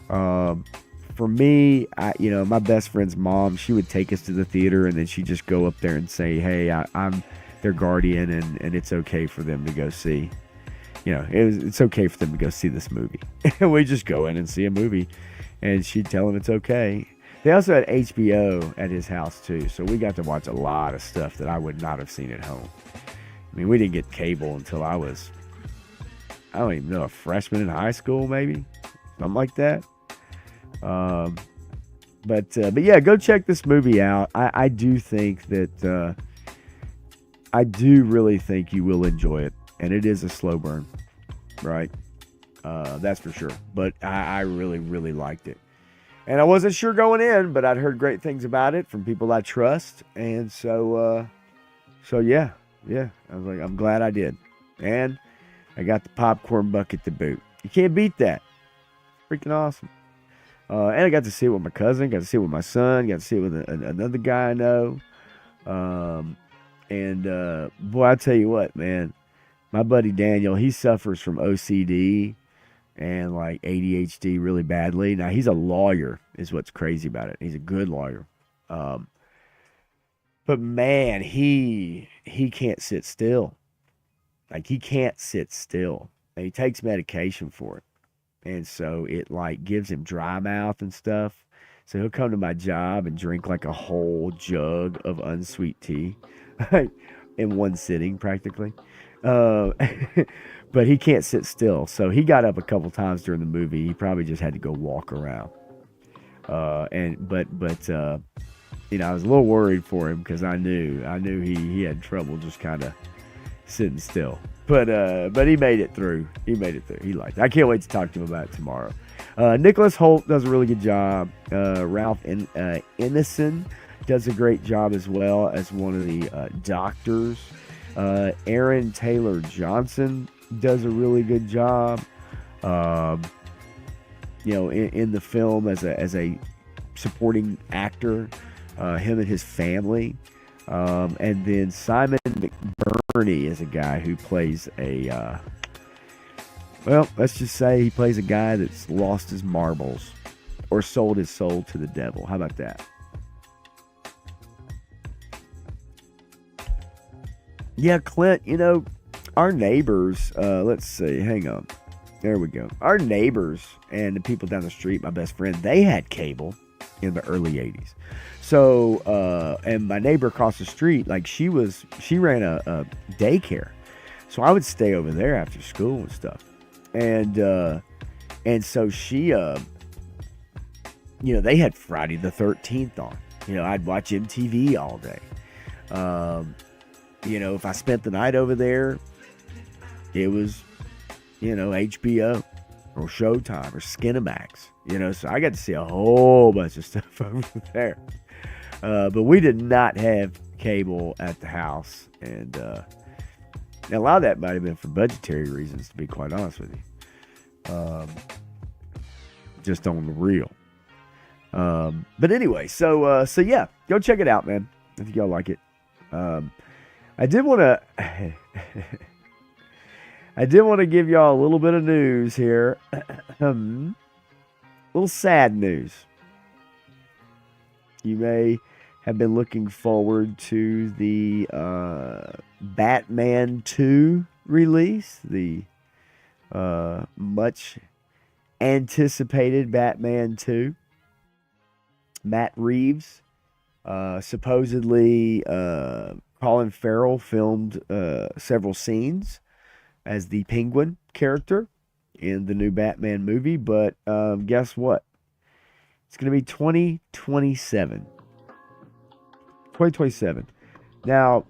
For me, you know, my best friend's mom, she would take us to the theater and then she'd just go up there and say, hey, I'm their guardian and it's okay for them to go see. You know, it's okay for them to go see this movie. And we just go in and see a movie and she'd tell them it's okay. They also had HBO at his house too, so we got to watch a lot of stuff that I would not have seen at home. I mean, we didn't get cable until I was, I don't even know, a freshman in high school, maybe something like that. But yeah, go check this movie out. I do think that I do really think you will enjoy it, and it is a slow burn, right? That's for sure. But I really, really liked it, and I wasn't sure going in, but I'd heard great things about it from people I trust, and so yeah. I was like, I'm glad I did, and I got the popcorn bucket to boot. You can't beat that. Freaking awesome. And I got to see it with my cousin, got to see it with my son, got to see it with another guy I know. Boy, I tell you what, man, my buddy Daniel, he suffers from OCD and like ADHD really badly. Now, he's a lawyer, is what's crazy about it. He's a good lawyer. But man, he can't sit still. Like, he can't sit still. And he takes medication for it. And so it like gives him dry mouth and stuff. So he'll come to my job and drink like a whole jug of unsweet tea in one sitting practically. But he can't sit still. So he got up a couple times during the movie. He probably just had to go walk around. But you know, I was a little worried for him because I knew he had trouble just kind of sitting still. But he made it through. He liked it. I can't wait to talk to him about it tomorrow. Nicholas Hoult does a really good job. Ralph Ineson does a great job as well as one of the doctors. Aaron Taylor Johnson does a really good job. You know, in the film as a supporting actor, him and his family. And then Simon McBurney is a guy who plays well, let's just say he plays a guy that's lost his marbles or sold his soul to the devil. How about that? Yeah, Clint, you know, our neighbors, let's see, hang on. There we go. Our neighbors and the people down the street, my best friend, they had cable in the early 80s. So, and my neighbor across the street, like she ran a daycare. So I would stay over there after school and stuff. And so she, they had Friday the 13th on. I'd watch MTV all day. If I spent the night over there, it was, HBO or Showtime or Skinamax, so I got to see a whole bunch of stuff over there. But we did not have cable at the house. And a lot of that might have been for budgetary reasons, to be quite honest with you. Just on the real. But anyway, so yeah, go check it out, man. I think y'all like it. I did want to give y'all a little bit of news here. A little sad news. You may have been looking forward to the Batman 2 release, the much anticipated Batman 2. Matt Reeves, supposedly Colin Farrell filmed several scenes as the Penguin character in the new Batman movie, but guess what? It's going to be 2027. 2027. Now,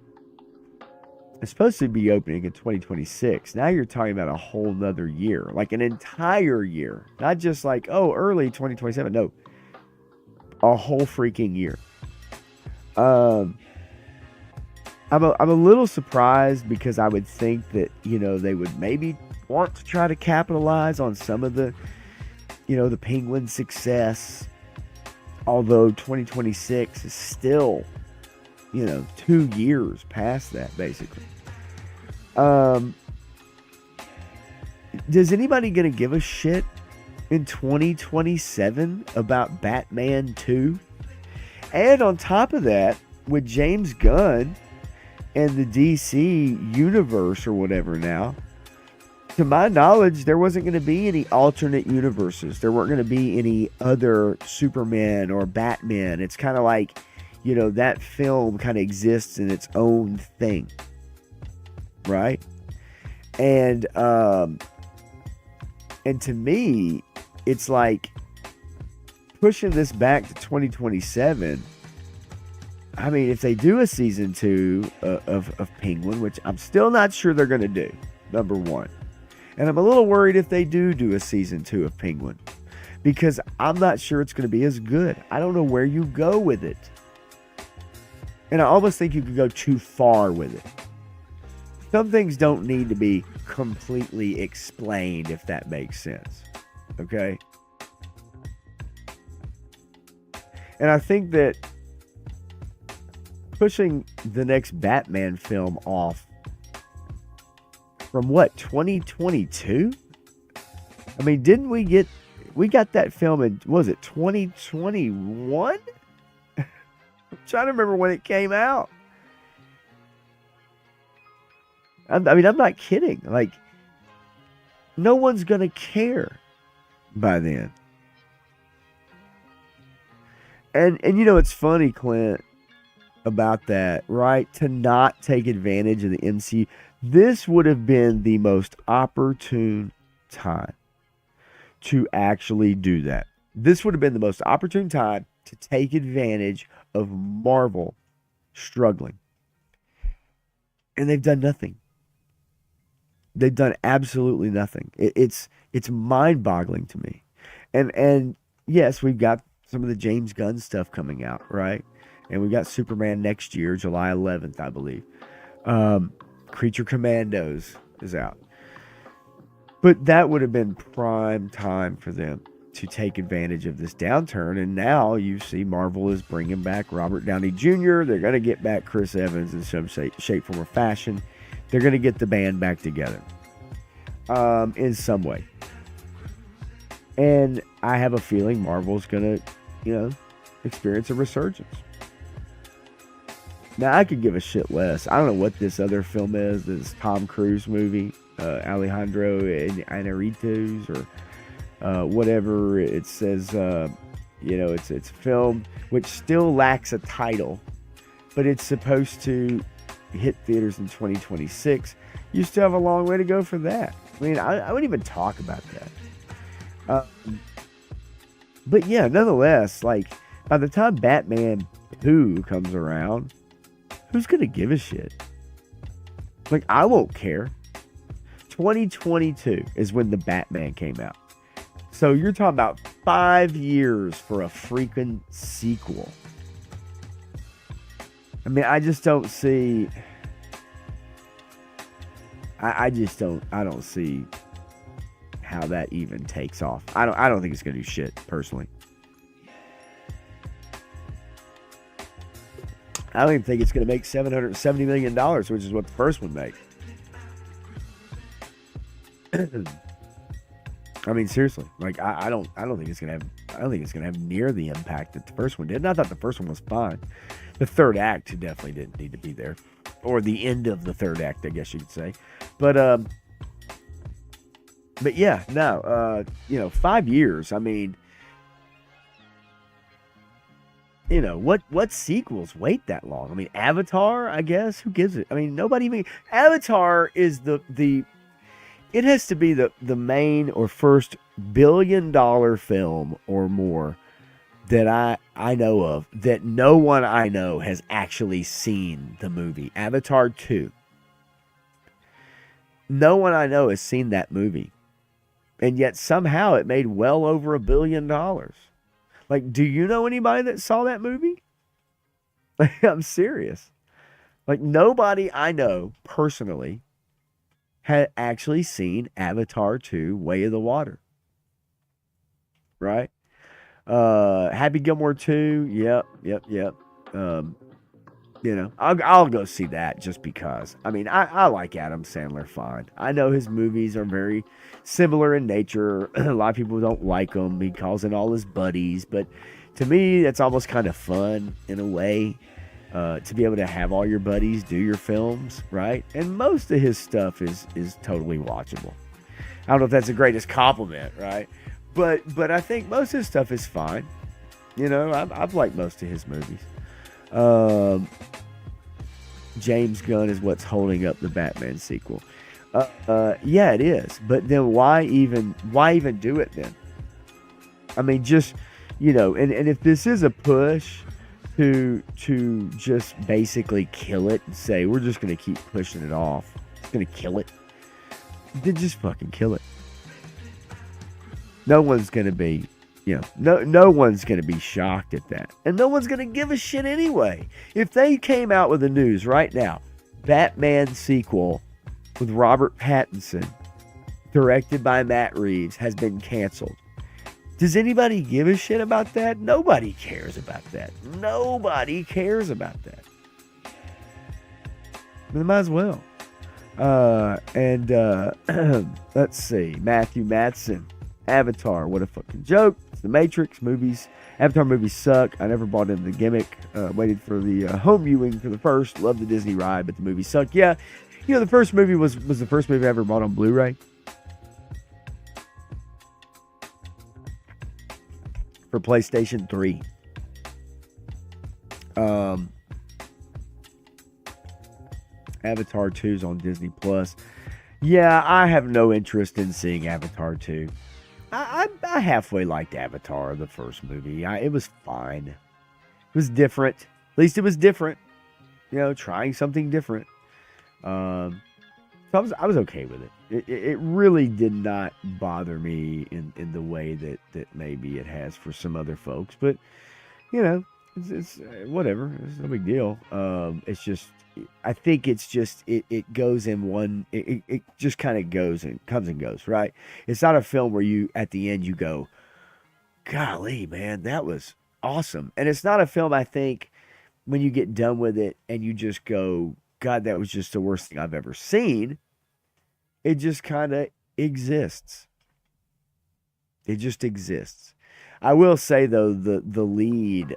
it's supposed to be opening in 2026. Now you're talking about a whole nother year, like an entire year. Not just like, early 2027. No, a whole freaking year. I'm a little surprised because I would think that, they would maybe want to try to capitalize on some of the, the Penguin success. Although 2026 is still, 2 years past that, basically. Does anybody gonna give a shit in 2027 about Batman 2? And on top of that, with James Gunn and the DC universe or whatever now, to my knowledge, there wasn't going to be any alternate universes. There weren't going to be any other Superman or Batman. It's kind of like, that film kind of exists in its own thing. Right? And to me, it's like pushing this back to 2027. I mean, if they do a season 2 of Penguin, which I'm still not sure they're going to do, number one. And I'm a little worried if they do a season 2 of Penguin, because I'm not sure it's going to be as good. I don't know where you go with it. And I almost think you could go too far with it. Some things don't need to be completely explained, if that makes sense. Okay? And I think that pushing the next Batman film off from 2022? I mean, we got that film in, was it 2021? I'm trying to remember when it came out. I'm not kidding. Like, no one's going to care by then. And it's funny, Clint, about that, right? To not take advantage of the MCU. This would have been the most opportune time to actually do that. This would have been the most opportune time to take advantage of Marvel struggling. And they've done nothing. They've done absolutely nothing. It's mind-boggling to me. And yes, we've got some of the James Gunn stuff coming out, right? And we got Superman next year, July 11th, I believe. Creature Commandos is out. But that would have been prime time for them to take advantage of this downturn. And now you see Marvel is bringing back Robert Downey Jr. They're going to get back Chris Evans in some shape, form, or fashion. They're going to get the band back together in some way. And I have a feeling Marvel's going to, experience a resurgence. Now, I could give a shit less. I don't know what this other film is. This Tom Cruise movie, Alejandro Inarritu's, or whatever it says. It's a film which still lacks a title, but it's supposed to hit theaters in 2026. You still have a long way to go for that. I mean, I wouldn't even talk about that. But yeah, nonetheless, like, by the time Batman 2 comes around, who's gonna give a shit? Like, I won't care. 2022 is when the Batman came out. So you're talking about 5 years for a freaking sequel. I mean, I just don't see. I don't see how that even takes off. I don't think it's gonna do shit, personally. I don't even think it's gonna make $770 million, which is what the first one made. I mean, seriously, like, I don't think it's gonna have near the impact that the first one did. And I thought the first one was fine. The third act definitely didn't need to be there, or the end of the third act, I guess you could say. But yeah, no, 5 years. I mean, what sequels wait that long? I mean, Avatar, I guess. Who gives it? I mean, nobody even. Avatar is the. It has to be the main or first billion-dollar film or more that I know of, that no one I know has actually seen the movie. Avatar 2. No one I know has seen that movie. And yet somehow it made well over $1 billion. Like, do you know anybody that saw that movie? Like, I'm serious. Like, nobody I know personally had actually seen Avatar 2, Way of the Water. Right? Happy Gilmore 2, yep. I'll go see that just because. I mean, I like Adam Sandler fine. I know his movies are very similar in nature. A lot of people don't like them. He calls in all his buddies, but to me, that's almost kind of fun in a way. To be able to have all your buddies do your films, right? And most of his stuff is totally watchable. I don't know if that's the greatest compliment, right? But I think most of his stuff is fine. I've liked most of his movies. James Gunn is what's holding up the Batman sequel. Yeah, it is. But then why even do it then? I mean, just, and if this is a push to just basically kill it and say, we're just going to keep pushing it off, it's going to kill it, then just fucking kill it. No one's going to be, no one's going to be shocked at that. And no one's going to give a shit anyway. If they came out with the news right now, Batman sequel with Robert Pattinson, directed by Matt Reeves, has been canceled. Does anybody give a shit about that? Nobody cares about that. Nobody cares about that. But they might as well. Let's see. Matthew Madsen. Avatar. What a fucking joke. It's the Matrix movies. Avatar movies suck. I never bought into the gimmick. Waited for the home viewing for the first. Loved the Disney ride, but the movie sucked. Yeah. The first movie was the first movie I ever bought on Blu-ray. For PlayStation 3. Avatar 2's on Disney Plus. Yeah, I have no interest in seeing Avatar 2. I halfway liked Avatar, the first movie. It was fine. It was different. At least it was different. Trying something different. So I was okay with it. It really did not bother me in the way that maybe it has for some other folks. But, it's whatever. It's no big deal. It's just, I think it's just, it goes in one, it just kind of goes and comes and goes, right? It's not a film where you, at the end, you go, golly, man, that was awesome. And it's not a film, I think, when you get done with it and you just go, God, that was just the worst thing I've ever seen. It just kind of exists. It just exists. I will say, though, the lead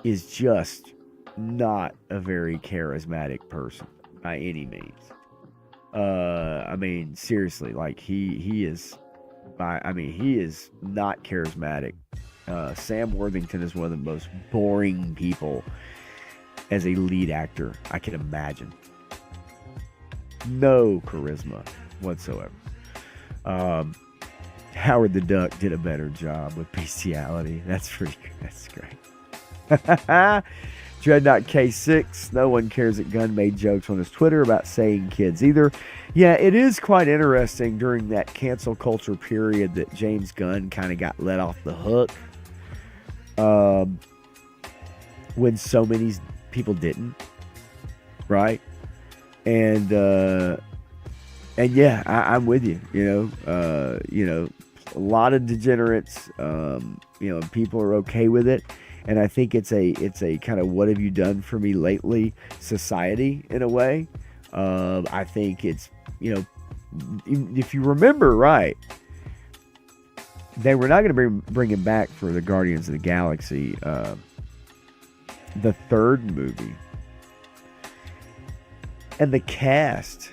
is just not a very charismatic person by any means. I mean, seriously, like he is he is not charismatic. Sam Worthington is one of the most boring people as a lead actor I can imagine. No charisma whatsoever. Howard the Duck did a better job with bestiality. That's pretty good. That's great. Dreadnought K6. No one cares that Gunn made jokes on his Twitter about saying kids either. Yeah, it is quite interesting during that cancel culture period that James Gunn kind of got let off the hook. When so many people didn't, right? And yeah, I'm with you. A lot of degenerates. People are okay with it. And I think it's a kind of what have you done for me lately society in a way. I think it's, if you remember right, they were not going to bring him back for the Guardians of the Galaxy, the third movie. And the cast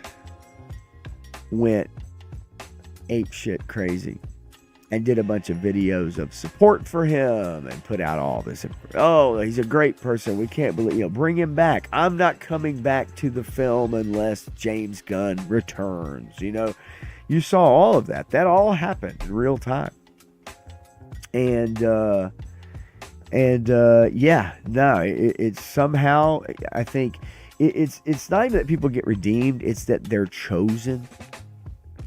went apeshit crazy and did a bunch of videos of support for him and put out all this. Oh, he's a great person. We can't believe, bring him back. I'm not coming back to the film unless James Gunn returns. You saw all of that. That all happened in real time. And it's somehow, I think it's not even that people get redeemed. It's that they're chosen,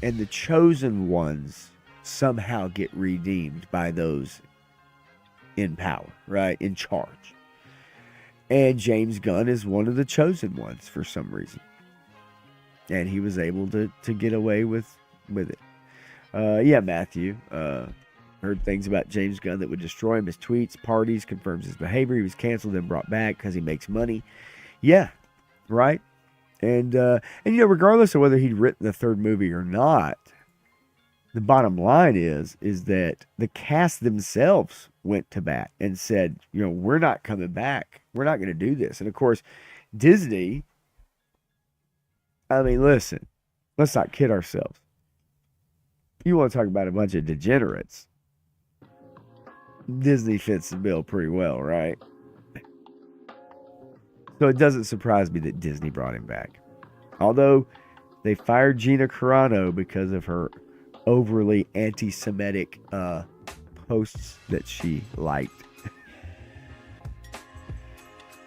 and the chosen ones somehow get redeemed by those in power, right? In charge. And James Gunn is one of the chosen ones for some reason. And he was able to get away with it. Matthew, heard things about James Gunn that would destroy him. His tweets, parties, confirms his behavior. He was canceled and brought back because he makes money. Yeah, right? And regardless of whether he'd written the third movie or not, the bottom line is that the cast themselves went to bat and said, we're not coming back. We're not going to do this. And of course, Disney, listen, let's not kid ourselves. You want to talk about a bunch of degenerates. Disney fits the bill pretty well, right? So it doesn't surprise me that Disney brought him back. Although they fired Gina Carano because of her overly anti-Semitic posts that she liked.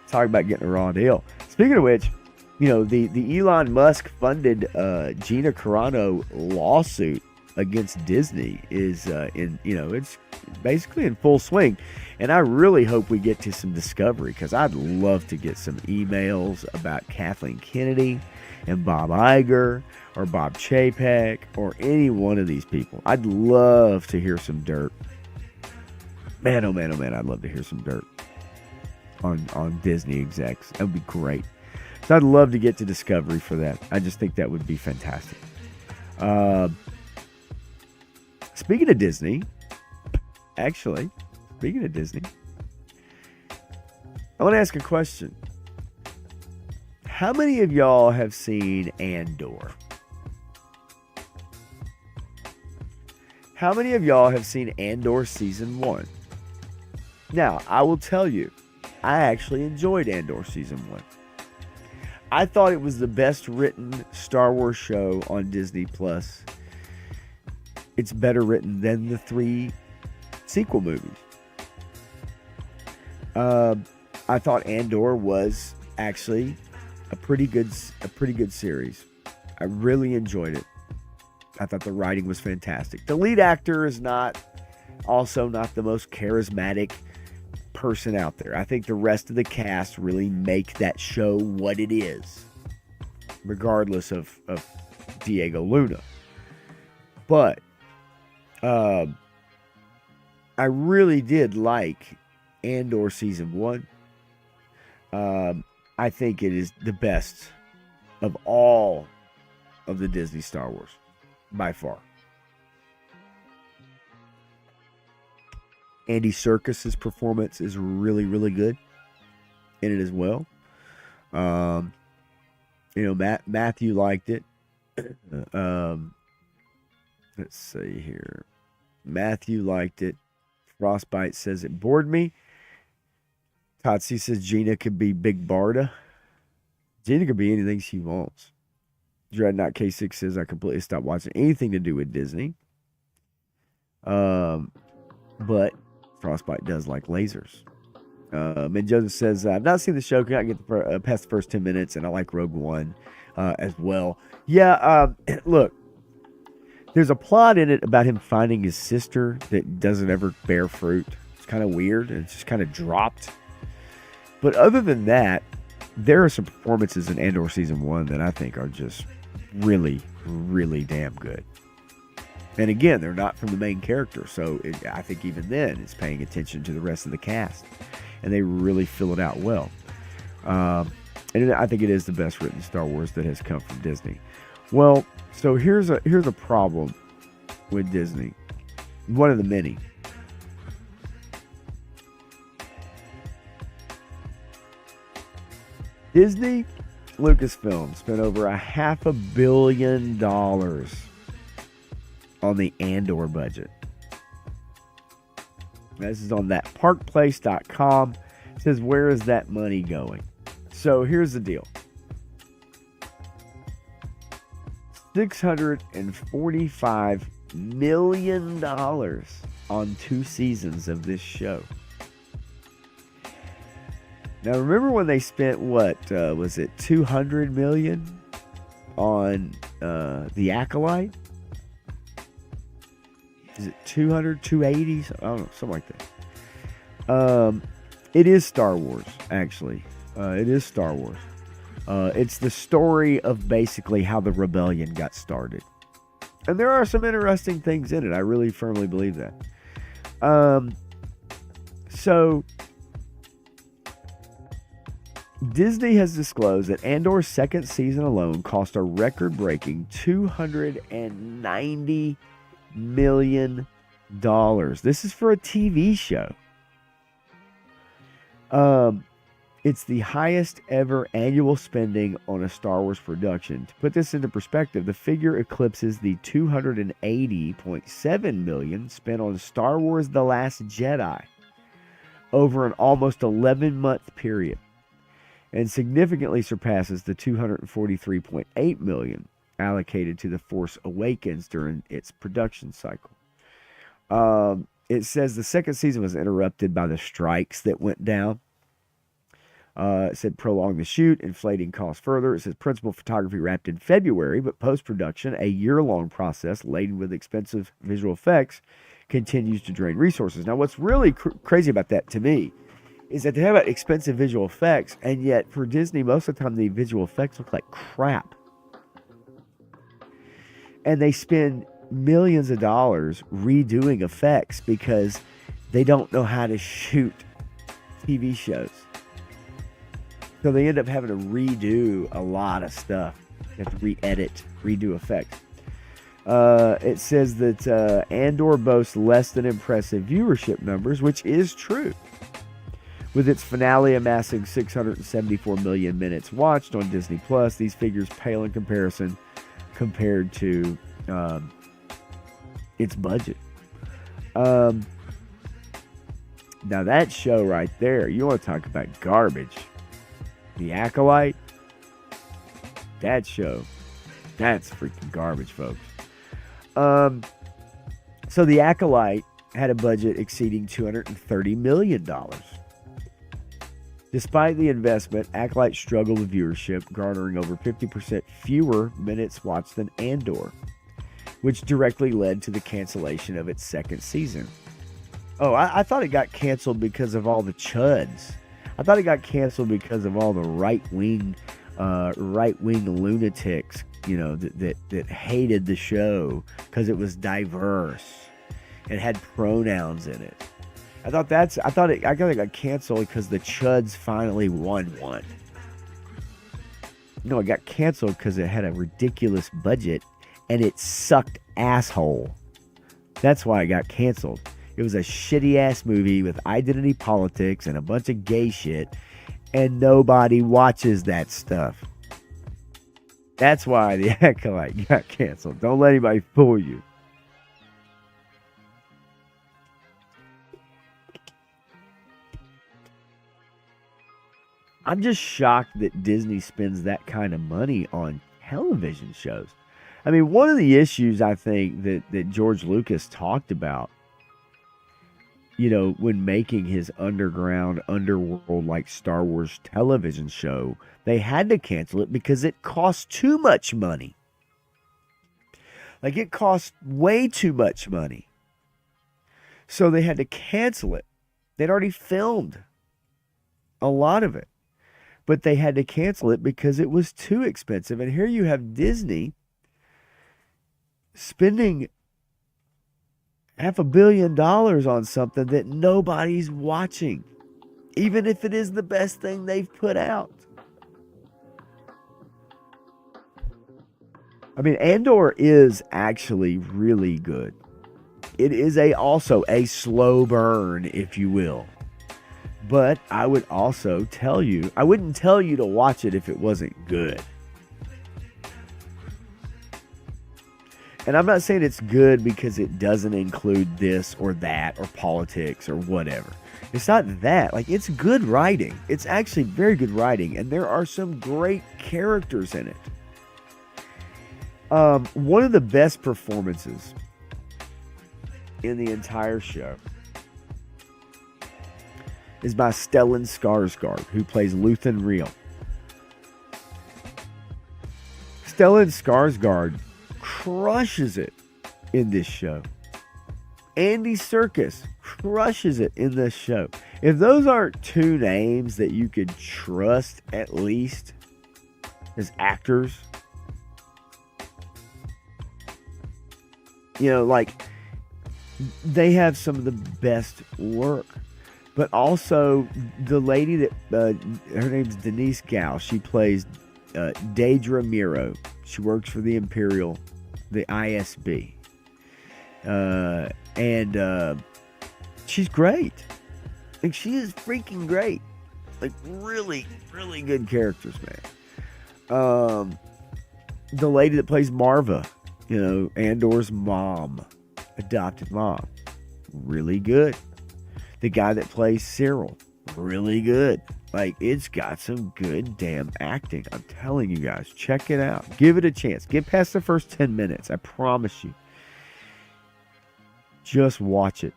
Talk about getting a raw deal. Speaking of which, the Elon Musk funded Gina Carano lawsuit against Disney is it's basically in full swing, and I really hope we get to some discovery, because I'd love to get some emails about Kathleen Kennedy and Bob Iger or Bob Chapek or any one of these people. I'd love to hear some dirt. Man, oh man, oh man, I'd love to hear some dirt on Disney execs. That would be great. So I'd love to get to discovery for that. I just think that would be fantastic. Speaking of Disney, I want to ask a question. How many of y'all have seen Andor? How many of y'all have seen Andor Season 1? Now, I will tell you, I actually enjoyed Andor Season 1. I thought it was the best written Star Wars show on Disney+. It's better written than the 3 sequel movies. I thought Andor was actually a pretty good series. I really enjoyed it. I thought the writing was fantastic. The lead actor is also not the most charismatic person out there. I think the rest of the cast really make that show what it is, regardless of Diego Luna. But I really did like Andor Season 1. I think it is the best of all of the Disney Star Wars, by far. Andy Serkis's performance is really, really good. in it as well. Matthew liked it. Um, let's see here. Matthew liked it. Frostbite says it bored me. Totsi says Gina could be Big Barda. Gina could be anything she wants. Dreadnought K6 says I completely stopped watching anything to do with Disney. But Frostbite does like lasers. And Joseph says, I've not seen the show. Can I get past the first 10 minutes? And I like Rogue One as well. Yeah, look, there's a plot in it about him finding his sister that doesn't ever bear fruit. It's kind of weird, and it's just kind of dropped. But other than that, there are some performances in Andor Season 1 that I think are just really, really damn good. And again, they're not from the main character, so I think even then it's paying attention to the rest of the cast. And they really fill it out well. And I think it is the best written Star Wars that has come from Disney. Well, so here's a problem with Disney. One of the many. Disney Lucasfilm spent over $500 million on the Andor budget. This is on that parkplace.com. It says, where is that money going? So here's the deal. $645 million on 2 seasons of this show. Now remember when they spent what was it, $200 million on The Acolyte? Is it 200, 280? I don't know, something like that. It is Star Wars, actually. It is Star Wars. It's the story of basically how the rebellion got started. And there are some interesting things in it. I really firmly believe that. So Disney has disclosed that Andor's second season alone cost a record-breaking $290 million. This is for a TV show. It's the highest ever annual spending on a Star Wars production. To put this into perspective, the figure eclipses the $280.7 million spent on Star Wars The Last Jedi over an almost 11-month period, and significantly surpasses the $243.8 million allocated to The Force Awakens during its production cycle. It says the second season was interrupted by the strikes that went down. It said prolong the shoot, inflating costs further. It says principal photography wrapped in February, but post-production, a year-long process laden with expensive visual effects, continues to drain resources. Now, what's really crazy about that to me is that they have expensive visual effects, and yet for Disney, most of the time the visual effects look like crap. And they spend millions of dollars redoing effects because they don't know how to shoot TV shows. So they end up having to redo a lot of stuff. They have to re-edit, redo effects. It says that Andor boasts less than impressive viewership numbers, which is true. With its finale amassing 674 million minutes watched on Disney+, these figures pale in comparison compared to its budget. Now that show right there, you want to talk about garbage. The Acolyte, that show, that's freaking garbage, folks. So The Acolyte had a budget exceeding $230 million. Despite the investment, Acolyte struggled with viewership, garnering over 50% fewer minutes watched than Andor, which directly led to the cancellation of its second season. Oh, I thought it got canceled because of all the chuds. I thought it got canceled because of all the right-wing lunatics, you know, that hated the show because it was diverse and had pronouns in it. I thought it got canceled because the chuds finally won one. No, it got canceled because it had a ridiculous budget and it sucked asshole. That's why it got canceled. It was a shitty ass movie with identity politics and a bunch of gay shit, and nobody watches that stuff. That's why the Acolyte got canceled. Don't let anybody fool you. I'm just shocked that Disney spends that kind of money on television shows. I mean, one of the issues I think that George Lucas talked about, you know, when making his underground, underworld like Star Wars television show, they had to cancel it because it cost too much money. Like, it cost way too much money. So they had to cancel it. They'd already filmed a lot of it, but they had to cancel it because it was too expensive. And here you have Disney spending $500 million on something that nobody's watching, even if it is the best thing they've put out. I mean, Andor is actually really good. It is also a slow burn, if you will. But I would also tell you, I wouldn't tell you to watch it if it wasn't good. And I'm not saying it's good because it doesn't include this or that or politics or whatever. It's not that. Like, it's good writing. It's actually very good writing. And there are some great characters in it. One of the best performances in the entire show is by Stellan Skarsgård, who plays Luthen Rael. Stellan Skarsgård crushes it in this show. Andy Serkis crushes it in this show. If those aren't two names that you could trust at least as actors, you know, like, they have some of the best work. But also, the lady that, her name's Denise Gao. She plays Daedra Miro. She works for the Imperial, the ISB. And she's great. Like, she is freaking great. Like, really, really good characters, man. The lady that plays Marva, you know, Andor's mom, adopted mom, really good. The guy that plays Cyril, really good. Like, it's got some good damn acting. I'm telling you guys, check it out. Give it a chance. Get past the first 10 minutes. I promise you. Just watch it.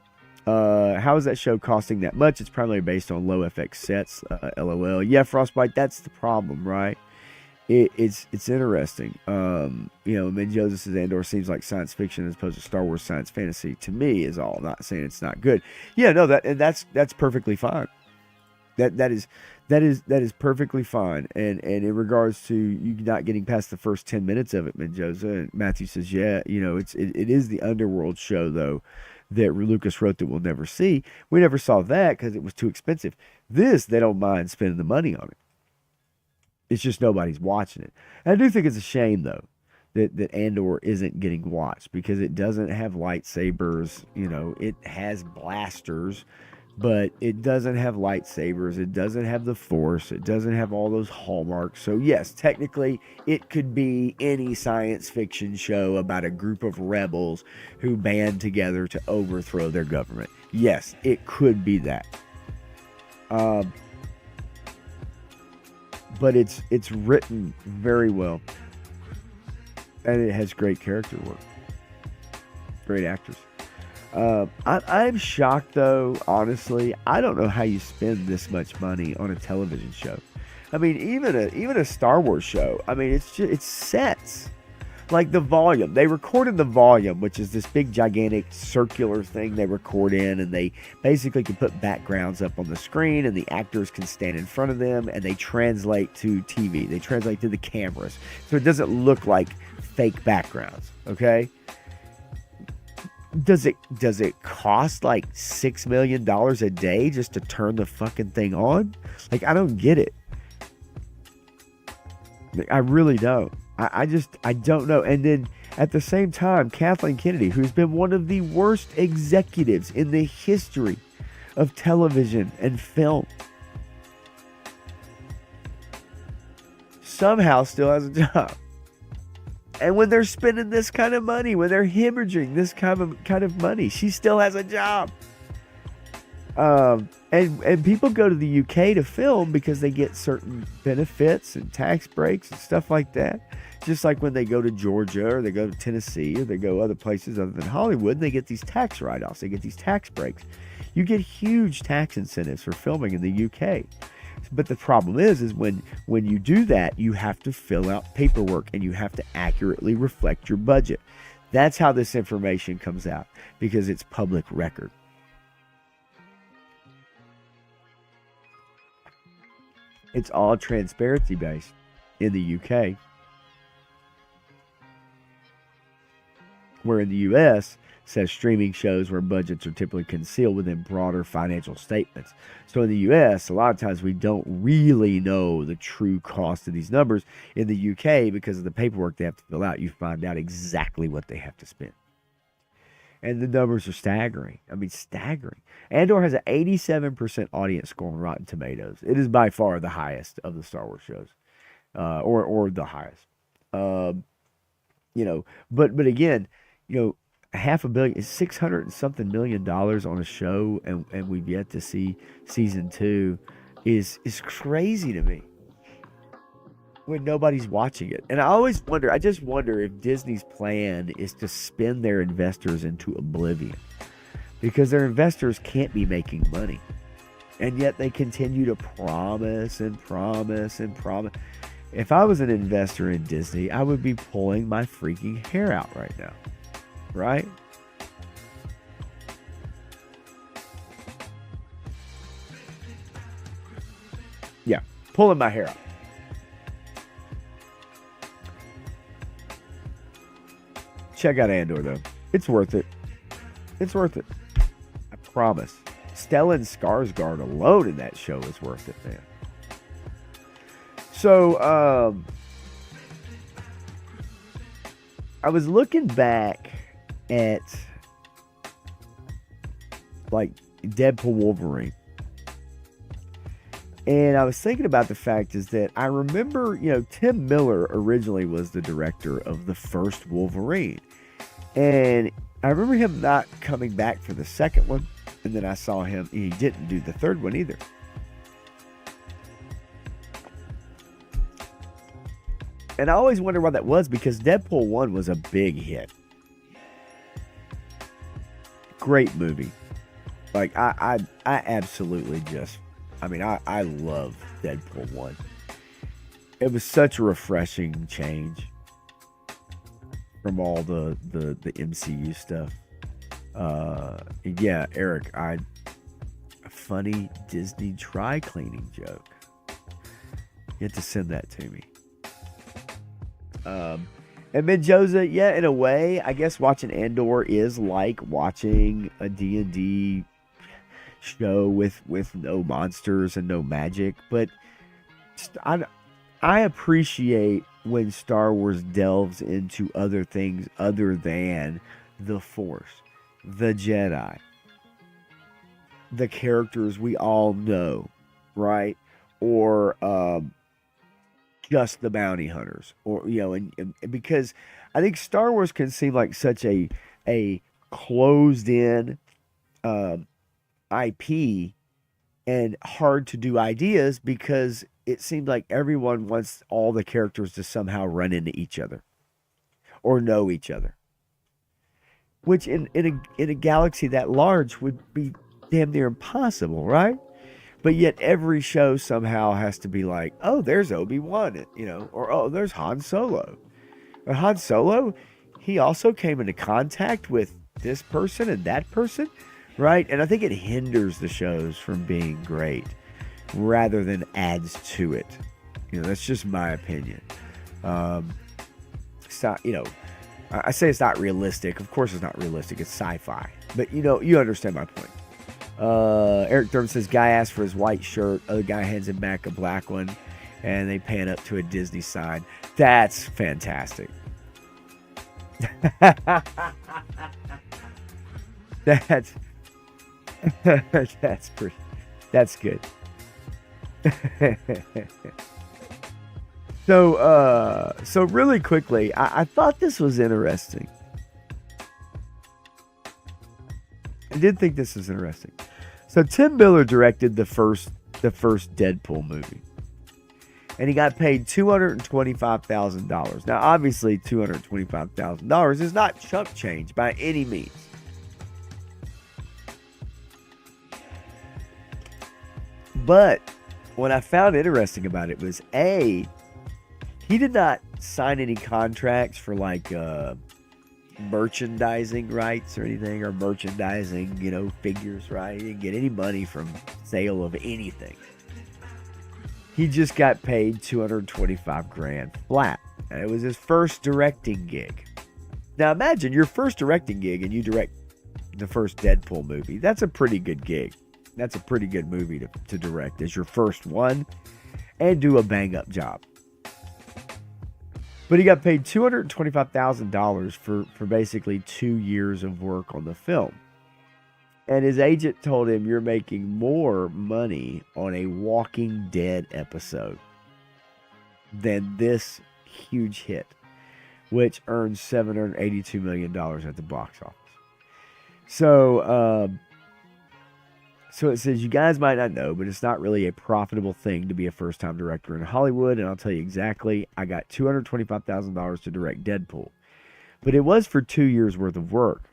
How is that show costing that much? It's primarily based on low FX sets. LOL. Yeah, Frostbite, that's the problem, right? It's interesting. You know, Min Joseph says Andor seems like science fiction as opposed to Star Wars science fantasy. To me, is all. Not saying it's not good. Yeah, no, that's perfectly fine. That is perfectly fine. And in regards to you not getting past the first 10 minutes of it, Min Joseph, and Matthew says, yeah, you know, it is the Underworld show though that Lucas wrote that we'll never see. We never saw that because it was too expensive. This, they don't mind spending the money on it. It's just nobody's watching it. And I do think it's a shame, though, that Andor isn't getting watched because it doesn't have lightsabers. You know, it has blasters, but it doesn't have lightsabers. It doesn't have the Force. It doesn't have all those hallmarks. So, yes, technically, it could be any science fiction show about a group of rebels who band together to overthrow their government. Yes, it could be that. But it's written very well, and it has great character work, great actors. I'm shocked though, honestly. I don't know how you spend this much money on a television show. I mean, even a Star Wars show. I mean, it's sets. Like the volume, they recorded the volume, which is this big gigantic circular thing they record in, and they basically can put backgrounds up on the screen, and the actors can stand in front of them, and they translate to TV. They translate to the cameras, so it doesn't look like fake backgrounds. Okay? Does it cost like $6 million a day just to turn the fucking thing on? Like, I don't get it. I really don't. I don't know. And then at the same time, Kathleen Kennedy, who's been one of the worst executives in the history of television and film, somehow still has a job. And when they're spending this kind of money, when they're hemorrhaging this kind of money, she still has a job. And people go to the UK to film because they get certain benefits and tax breaks and stuff like that. Just like when they go to Georgia or they go to Tennessee or they go other places other than Hollywood, they get these tax write-offs. They get these tax breaks. You get huge tax incentives for filming in the UK. But the problem is when you do that, you have to fill out paperwork and you have to accurately reflect your budget. That's how this information comes out, because it's public record. It's all transparency based in the UK. Where in the US, says streaming shows where budgets are typically concealed within broader financial statements. So in the US, a lot of times we don't really know the true cost of these numbers. In the UK, because of the paperwork they have to fill out, you find out exactly what they have to spend. And the numbers are staggering. I mean, staggering. Andor has an 87% audience score on Rotten Tomatoes. It is by far the highest of the Star Wars shows, or the highest. But again, $500 million, $600 and something million on a show, and we've yet to see season 2 is crazy to me. When nobody's watching it. And I just wonder if Disney's plan is to spin their investors into oblivion, because their investors can't be making money. And yet they continue to promise and promise and promise. If I was an investor in Disney, I would be pulling my freaking hair out right now. Right? Yeah, pulling my hair out. Check out Andor, though. It's worth it. It's worth it. I promise. Stellan Skarsgård alone in that show is worth it, man. So, I was looking back at, like, Deadpool Wolverine. And I was thinking about the fact is that I remember, Tim Miller originally was the director of the first Wolverine. And I remember him not coming back for the second one. And then I saw him, he didn't do the third one either. And I always wonder why that was, because Deadpool 1 was a big hit. Great movie. Like, I absolutely just... I love Deadpool 1. It was such a refreshing change from all the MCU stuff. Yeah, Eric, a funny Disney dry cleaning joke. You have to send that to me. And Menjoza, yeah, in a way, I guess watching Andor is like watching a D&D show with no monsters and no magic, but I appreciate when Star Wars delves into other things other than the Force, the Jedi, the characters we all know, right? Or just the bounty hunters, or and because I think Star Wars can seem like such a closed in IP and hard to do ideas, because it seems like everyone wants all the characters to somehow run into each other or know each other, which in a galaxy that large would be damn near impossible, right? But yet every show somehow has to be like, oh, there's Obi-Wan, or oh, there's Han Solo. Or Han Solo, he also came into contact with this person and that person. Right? And I think it hinders the shows from being great rather than adds to it. That's just my opinion. It's not, I say it's not realistic. Of course it's not realistic. It's sci-fi. But, you understand my point. Eric Thurman says, guy asks for his white shirt. Other guy hands him back a black one. And they pan up to a Disney sign. That's fantastic. That's good. So really quickly, I thought this was interesting. I did think this was interesting. So Tim Miller directed the first Deadpool movie, and he got paid $225,000. Now, obviously, $225,000 is not chump change by any means. But what I found interesting about it was he did not sign any contracts for like merchandising rights or anything, or merchandising, figures, right? He didn't get any money from sale of anything. He just got paid $225,000 flat. And it was his first directing gig. Now imagine your first directing gig and you direct the first Deadpool movie. That's a pretty good gig. That's a pretty good movie to direct as your first one and do a bang up job. But he got paid $225,000 for basically 2 years of work on the film. And his agent told him, you're making more money on a Walking Dead episode than this huge hit, which earned $782 million at the box office. So it says, you guys might not know, but it's not really a profitable thing to be a first-time director in Hollywood. And I'll tell you exactly, I got $225,000 to direct Deadpool. But it was for 2 years worth of work,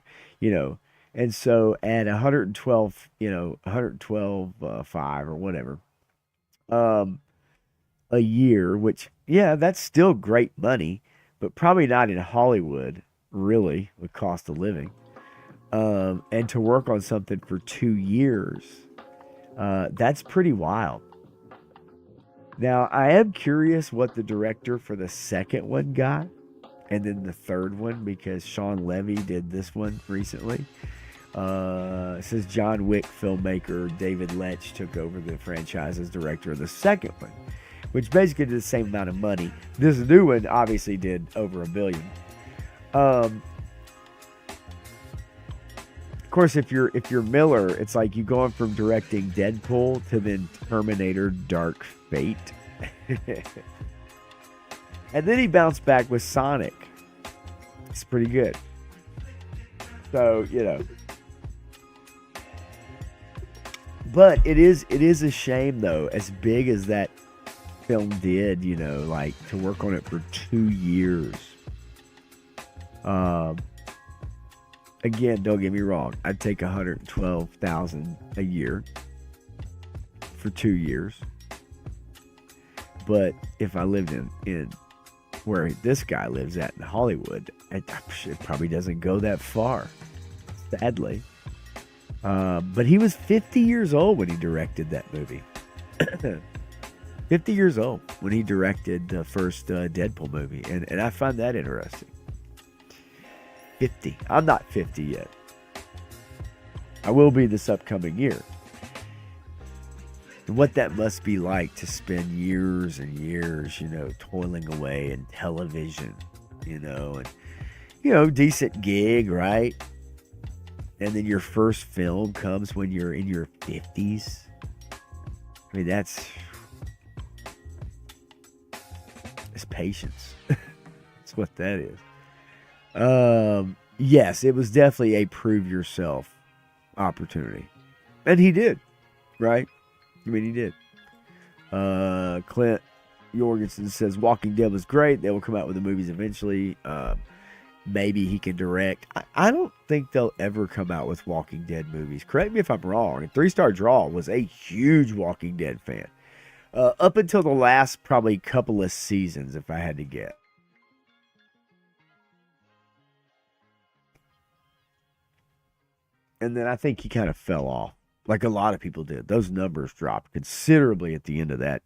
And so at 112, 112.5 or whatever, a year, which, yeah, that's still great money, but probably not in Hollywood, really, with cost of living. And to work on something for 2 years, that's pretty wild. Now, I am curious what the director for the second one got, and then the third one, because Sean Levy did this one recently. It says John Wick filmmaker David Leitch took over the franchise as director of the second one, which basically did the same amount of money. This new one obviously did over $1 billion. Of course, if you're Miller, it's like you going from directing Deadpool to then Terminator Dark Fate. And then he bounced back with Sonic. It's pretty good. So, But it is a shame, though, as big as that film did, like to work on it for 2 years. Again, don't get me wrong. I'd take $112,000 a year for 2 years. But if I lived in where this guy lives at in Hollywood, it probably doesn't go that far, sadly. But he was 50 years old when he directed that movie. 50 years old when he directed the first Deadpool movie. And I find that interesting. 50. I'm not 50 yet. I will be this upcoming year. And what that must be like to spend years and years, toiling away in television, and, decent gig, right? And then your first film comes when you're in your 50s. I mean, it's patience. That's what that is. Yes, it was definitely a prove yourself opportunity. And he did, right? I mean, he did. Clint Jorgensen says Walking Dead was great. They will come out with the movies eventually. Maybe he can direct. I don't think they'll ever come out with Walking Dead movies. Correct me if I'm wrong. And 3-Star Draw was a huge Walking Dead fan. Up until the last probably couple of seasons, if I had to guess. And then I think he kind of fell off, like a lot of people did. Those numbers dropped considerably at the end of that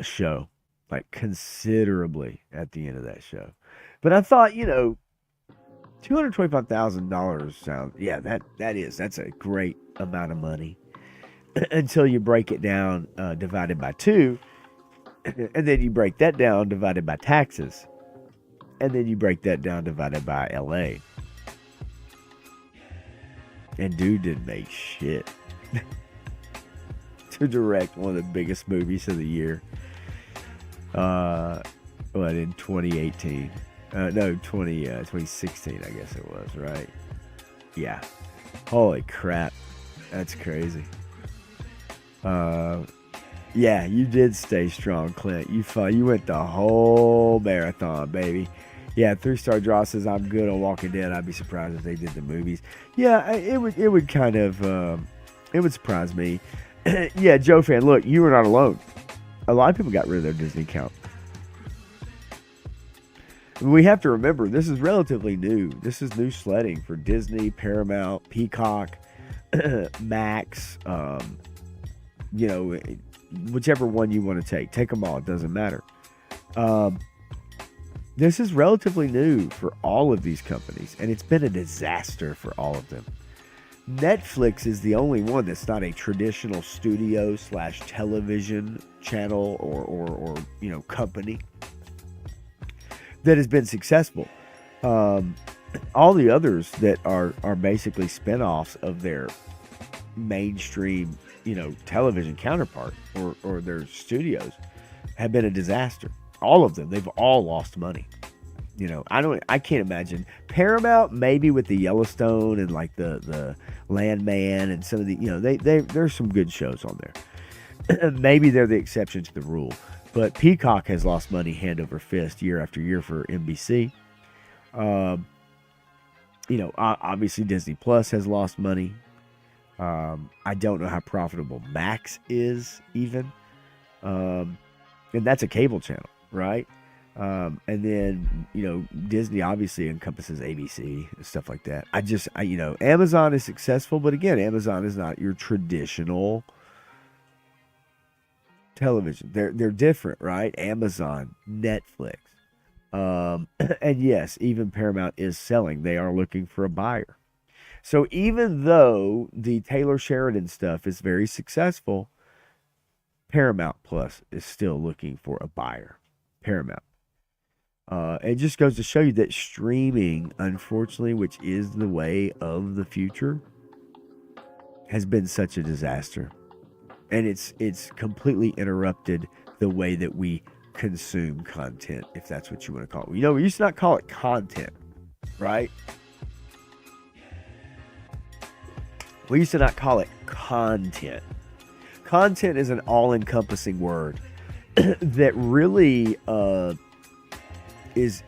show. Like considerably at the end of that show. But I thought, $225,000 sounds, that's a great amount of money until you break it down, divided by 2, and then you break that down divided by taxes, and then you break that down divided by LA. And dude didn't make shit to direct one of the biggest movies of the year. Uh, what, in 2018? No, 2016, I guess it was, right? Yeah. Holy crap. That's crazy. Uh, yeah, you did stay strong, Clint. You went the whole marathon, baby. Yeah, 3-star draw says I'm good on Walking Dead. I'd be surprised if they did the movies. Yeah, it would kind of it would surprise me. Yeah, Joe fan, look, you were not alone. A lot of people got rid of their Disney account. We have to remember this is relatively new. This is new sledding for Disney, Paramount, Peacock, Max. You know, whichever one you want to take. Take them all. It doesn't matter. This is relatively new for all of these companies, and it's been a disaster for all of them. Netflix is the only one that's not a traditional studio / television channel or you know, company that has been successful. All the others that are basically spinoffs of their mainstream, you know, television counterpart or their studios have been a disaster. All of them, they've all lost money. You know, I can't imagine Paramount, maybe with the Yellowstone and like the Landman and some of the, you know, there's some good shows on there. Maybe they're the exception to the rule, but Peacock has lost money hand over fist year after year for NBC. You know, obviously Disney Plus has lost money. I don't know how profitable Max is even, and that's a cable channel, right? And then, you know, Disney obviously encompasses ABC and stuff like that. You know, Amazon is successful, but again, Amazon is not your traditional television. They're different, right? Amazon, Netflix, and yes, even Paramount is selling. They are looking for a buyer. So even though the Taylor Sheridan stuff is very successful, Paramount Plus is still looking for a buyer. Paramount. It just goes to show you that streaming, unfortunately, which is the way of the future, has been such a disaster. And it's completely interrupted the way that we consume content, if that's what you want to call it. You know, we used to not call it content, right? We used to not call it content. Content is an all-encompassing word that really is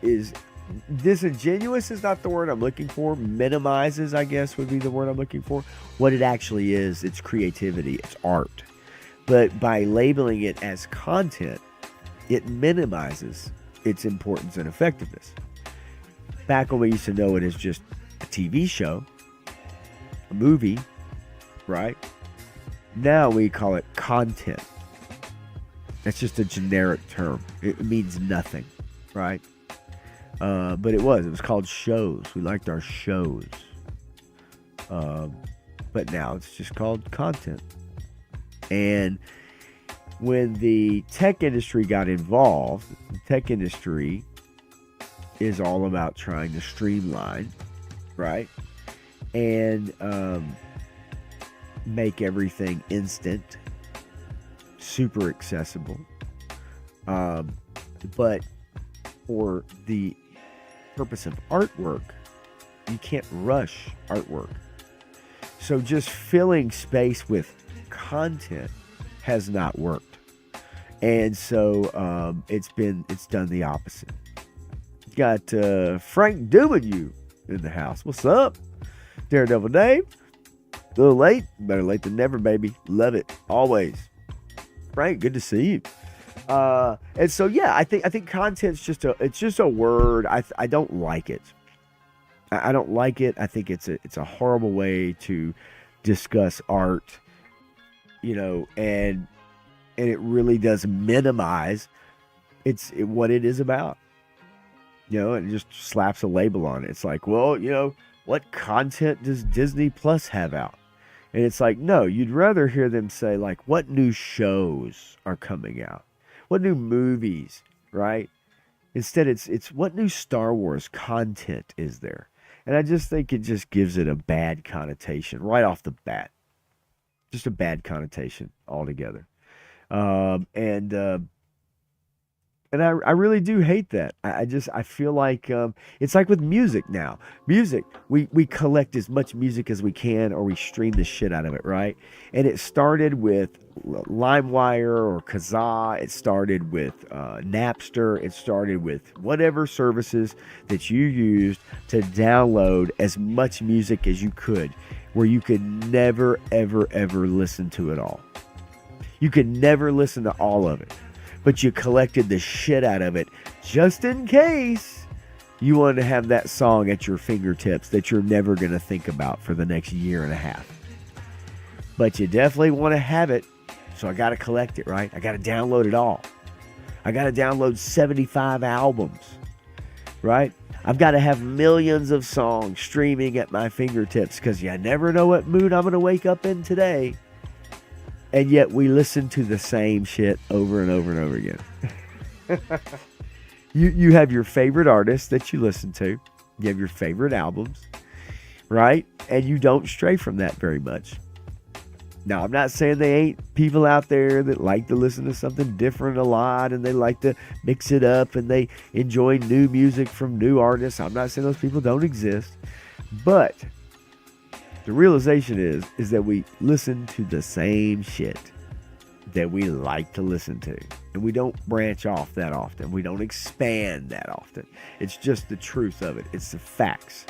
disingenuous is not the word I'm looking for. Minimizes, I guess, would be the word I'm looking for. What it actually is, it's creativity, it's art. But by labeling it as content, it minimizes its importance and effectiveness. Back when we used to know it as just a TV show, a movie, right? Now we call it content. That's just a generic term. It means nothing, right? But it was called shows. We liked our shows. But now it's just called content. And when the tech industry got involved, the tech industry is all about trying to streamline, right? And make everything instant, super accessible. But for the purpose of artwork, you can't rush artwork. So just filling space with content has not worked. And so it's done the opposite. Got Frank Dumanu in the house. What's up? Daredevil Dave. A little late. Better late than never, baby. Love it. Always. Frank, good to see you. And so yeah, I think content's just a word. I don't like it. I don't like it. I think it's a horrible way to discuss art, you know, and it really does minimize what it is about. You know, and it just slaps a label on it. It's like, well, you know, what content does Disney Plus have out? And it's like, no, you'd rather hear them say, like, what new shows are coming out? What new movies, right? Instead, it's what new Star Wars content is there? And I just think it just gives it a bad connotation right off the bat. Just a bad connotation altogether. And And I really do hate that. I feel like it's like with music now. Music, we collect as much music as we can, or we stream the shit out of it, right? And it started with LimeWire or Kazaa. It started with Napster. It started with whatever services that you used to download as much music as you could, where you could never, ever, ever listen to it all. You could never listen to all of it, but you collected the shit out of it just in case you wanted to have that song at your fingertips that you're never going to think about for the next year and a half. But you definitely want to have it, so I got to collect it, right? I got to download it all. I got to download 75 albums, right? I've got to have millions of songs streaming at my fingertips, because you never know what mood I'm going to wake up in today. And yet we listen to the same shit over and over and over again. You have your favorite artists that you listen to. You have your favorite albums, right? And you don't stray from that very much. Now, I'm not saying they ain't people out there that like to listen to something different a lot, and they like to mix it up, and they enjoy new music from new artists. I'm not saying those people don't exist. But the realization is that we listen to the same shit that we like to listen to. And we don't branch off that often. We don't expand that often. It's just the truth of it. It's the facts.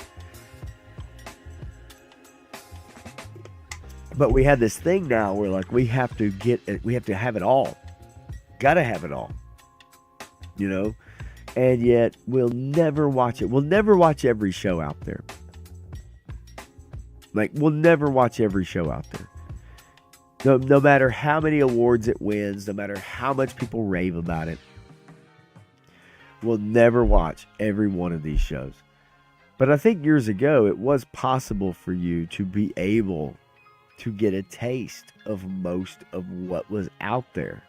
But we have this thing now where, like, we have to have it all. Gotta have it all. You know? And yet we'll never watch it. We'll never watch every show out there. Like, we'll never watch every show out there. No matter how many awards it wins, no matter how much people rave about it, we'll never watch every one of these shows. But I think years ago, it was possible for you to be able to get a taste of most of what was out there,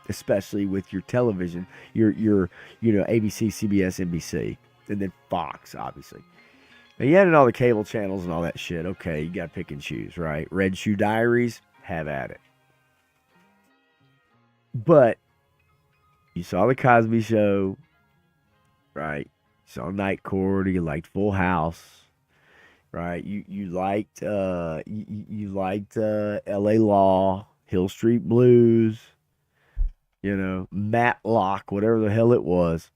especially with your television, your ABC, CBS, NBC, and then Fox, obviously. Now, you added all the cable channels and all that shit. Okay, you got to pick and choose, right? Red Shoe Diaries, have at it. But you saw the Cosby Show, right? You saw Night Court, you liked Full House, right? You liked L.A. Law, Hill Street Blues, Matlock, whatever the hell it was.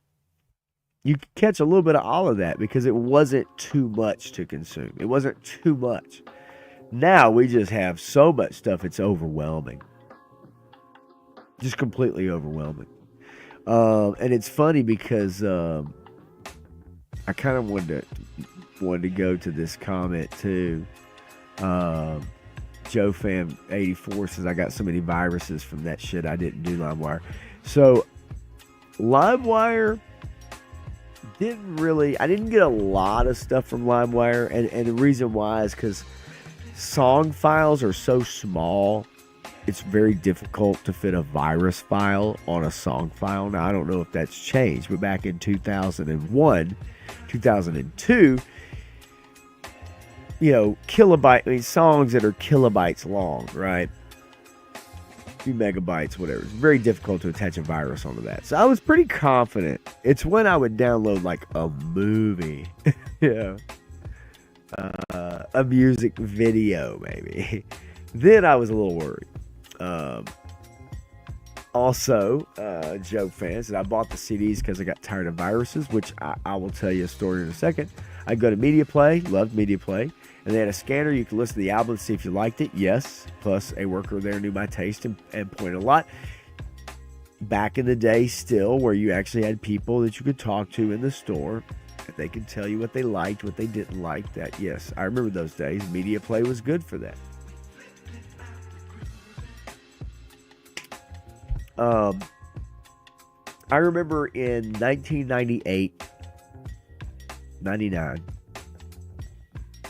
You could catch a little bit of all of that because it wasn't too much to consume. It wasn't too much. Now we just have so much stuff, it's overwhelming. Just completely overwhelming. And it's funny because I kind of wanted to go to this comment too. JoeFam84 says, I got so many viruses from that shit I didn't do LimeWire. So LimeWire, I didn't get a lot of stuff from LimeWire, and the reason why is because song files are so small, it's very difficult to fit a virus file on a song file. Now, I don't know if that's changed, but back in 2001, 2002, songs that are kilobytes long, right? Few megabytes, whatever. It's very difficult to attach a virus onto that. So I was pretty confident. It's when I would download like a movie, a music video maybe. Then I was a little worried. Also, Joe fans, and I bought the CDs because I got tired of viruses, which I will tell you a story in a second. I go to Media Play, loved Media Play, and they had a scanner. You could listen to the album and see if you liked it. Yes. Plus, a worker there knew my taste and pointed a lot. Back in the day still, where you actually had people that you could talk to in the store. They could tell you what they liked, what they didn't like. That, yes, I remember those days. Media Play was good for that. I remember in 1998, 99,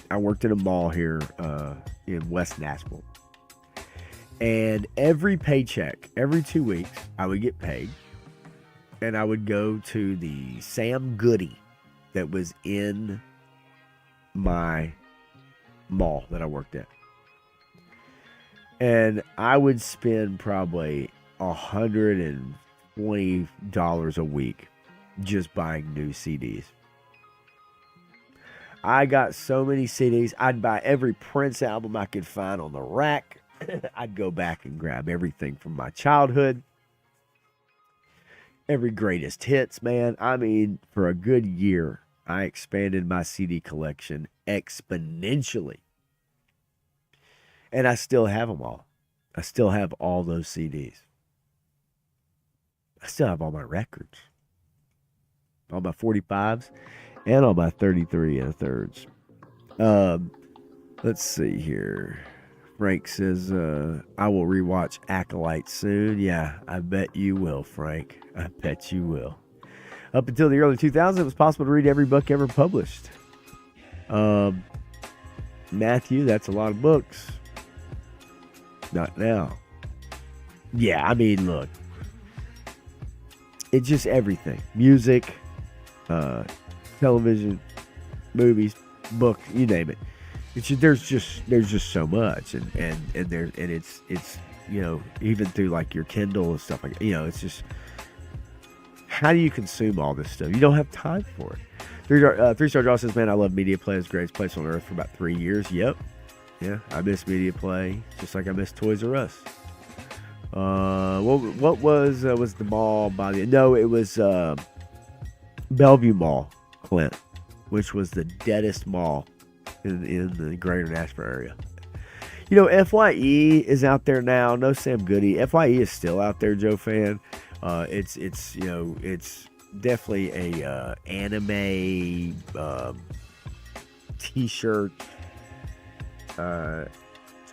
I worked in a mall here in West Nashville. And every paycheck, every 2 weeks, I would get paid. And I would go to the Sam Goody that was in my mall that I worked at. And I would spend probably $150 $20 a week just buying new CDs. I got so many CDs. I'd buy every Prince album I could find on the rack. I'd go back and grab everything from my childhood. Every greatest hits, man. I mean, for a good year, I expanded my CD collection exponentially. And I still have them all. I still have all those CDs. I still have all my records. All my 45s and all my 33 and a thirds. Let's see here. Frank says, I will rewatch Acolyte soon. Yeah, I bet you will, Frank. I bet you will. Up until the early 2000s, it was possible to read every book ever published. Matthew, that's a lot of books. Not now. Yeah, I mean, look. It's just everything. Music, television, movies, books, you name it. It's just, there's just so much, and it's you know, even through like your Kindle and stuff like, you know, it's just, how do you consume all this stuff? You don't have time for it. Three-star Josh says, man, I love Media Play. It's the greatest place on earth for about 3 years. Yep. Yeah, I miss Media Play just like I miss Toys R Us. What was the mall by the... No, it was Bellevue Mall, Clint, which was the deadest mall in the greater Nashville area. You know, FYE is out there now. No Sam Goody. FYE is still out there, Joe Fan. It's you know, it's definitely a anime t-shirt,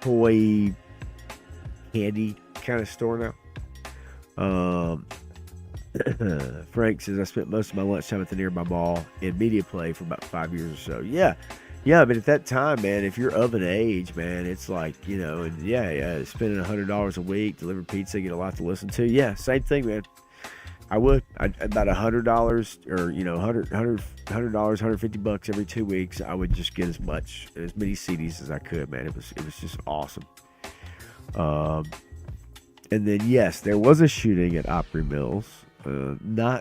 toy, candy kind of store now. Frank says, I spent most of my lunchtime at the nearby mall in Media Play for about 5 years or so. Yeah, but at that time, man, if you're of an age, man, it's like, you know, and yeah, spending $100 a week, deliver pizza, get a lot to listen to. Yeah, same thing, man. I'd about $100 or, you know, $100, $150 every 2 weeks. I would just get as many CDs as I could, man. It was just awesome. And then, yes, there was a shooting at Opry Mills. Hasn't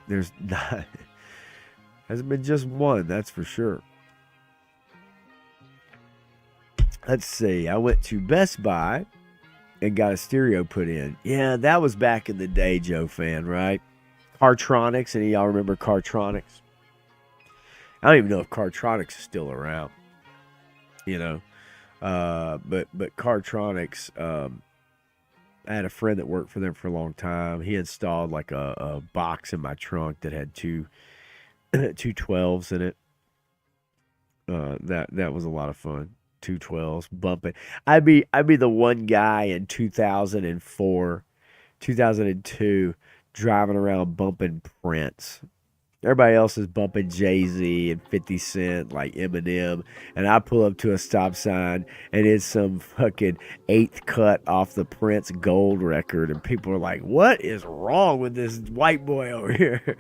been just one, that's for sure. Let's see. I went to Best Buy and got a stereo put in. Yeah, that was back in the day, Joe Fan, right? Cartronics. Any of y'all remember Cartronics? I don't even know if Cartronics is still around. You know, but Cartronics. I had a friend that worked for them for a long time. He installed like a box in my trunk that had two 12s in it. That was a lot of fun. 212s bumping. I'd be the one guy in 2004, 2002 driving around bumping Prince. Everybody else is bumping Jay-Z and 50 Cent, like Eminem, and I pull up to a stop sign and it's some fucking 8th cut off the Prince gold record, and people are like, what is wrong with this white boy over here?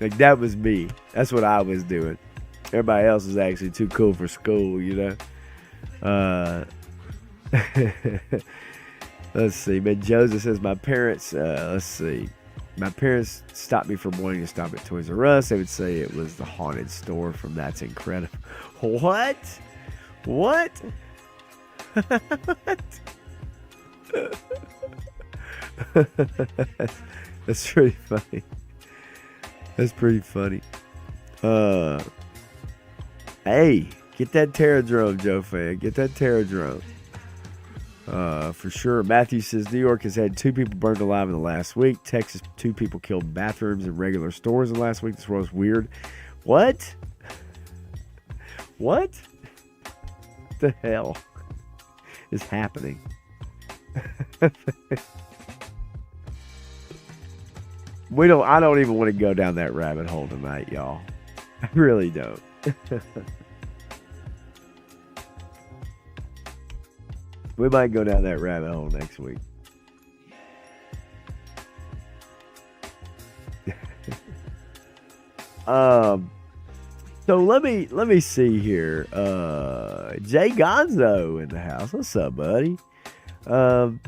Like, that was me. That's what I was doing. Everybody else is actually too cool for school, you know? Let's see. Man, Joseph says, my parents stopped me from wanting to stop at Toys R Us. They would say it was the haunted store from That's Incredible. What? What? That's pretty funny. That's pretty funny. Hey, get that Terradrome, Joe Fan. Get that Terradrome. For sure. Matthew says, New York has had 2 people burned alive in the last week. Texas, 2 people killed in bathrooms in regular stores in the last week. This was weird. What? What the hell is happening? I don't even want to go down that rabbit hole tonight, y'all. I really don't. We might go down that rabbit hole next week. So let me see here. Jay Gonzo in the house. What's up, buddy? Um,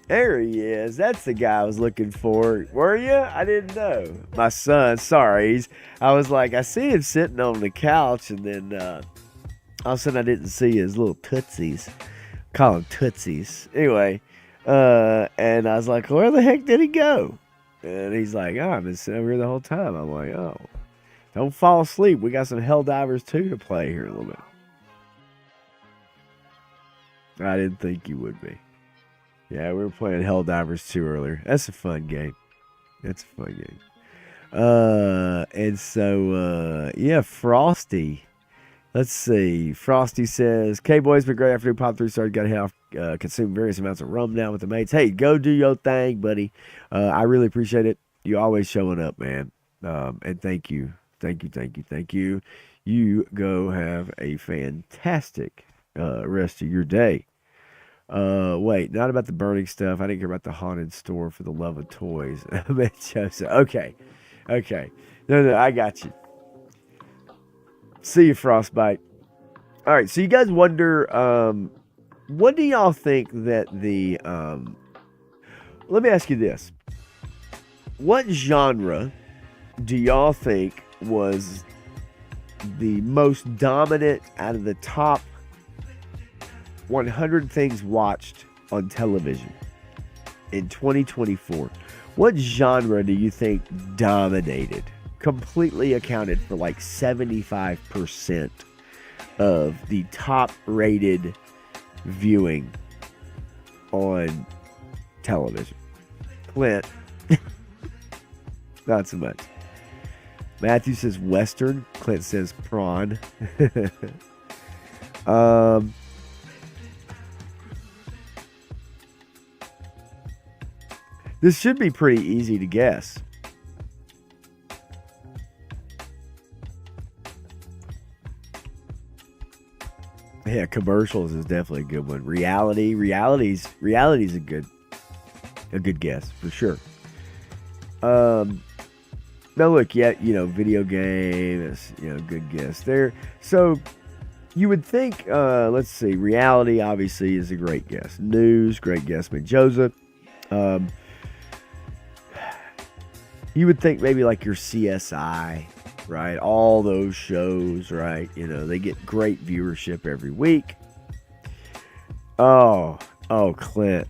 there he is. That's the guy I was looking for. Were you? I didn't know. My son. Sorry. I was like, I see him sitting on the couch, and then all of a sudden I didn't see his little tootsies. Call him tootsies. Anyway, and I was like, where the heck did he go? And he's like, oh, I've been sitting over here the whole time. I'm like, oh, don't fall asleep. We got some Helldivers 2 to play here in a little bit. I didn't think you would be. Yeah, we were playing Helldivers 2 earlier. That's a fun game. That's a fun game. And so, yeah, Frosty. Let's see. Frosty says, K-Boys, been great after Pop 3 started. Got to have consume various amounts of rum now with the mates. Hey, go do your thing, buddy. I really appreciate it. You always showing up, man. And thank you. Thank you. You go have a fantastic rest of your day. Wait, not about the burning stuff. I didn't care about the haunted store for the love of toys. Okay. No, I got you. See you, Frostbite. All right, so you guys wonder, what do y'all think that the, let me ask you this. What genre do y'all think was the most dominant out of the top 100 things watched on television in 2024? What genre do you think dominated? Completely accounted for like 75% of the top rated viewing on television. Clint, not so much. Matthew says Western. Clint says prawn. This should be pretty easy to guess. Yeah, commercials is definitely a good one. Reality's a good guess for sure. Now look, video game is, good guess there. So you would think, let's see, reality obviously is a great guess. News, great guess, Menjoza. You would think maybe like your CSI, right? All those shows, right? They get great viewership every week. Oh, Clint.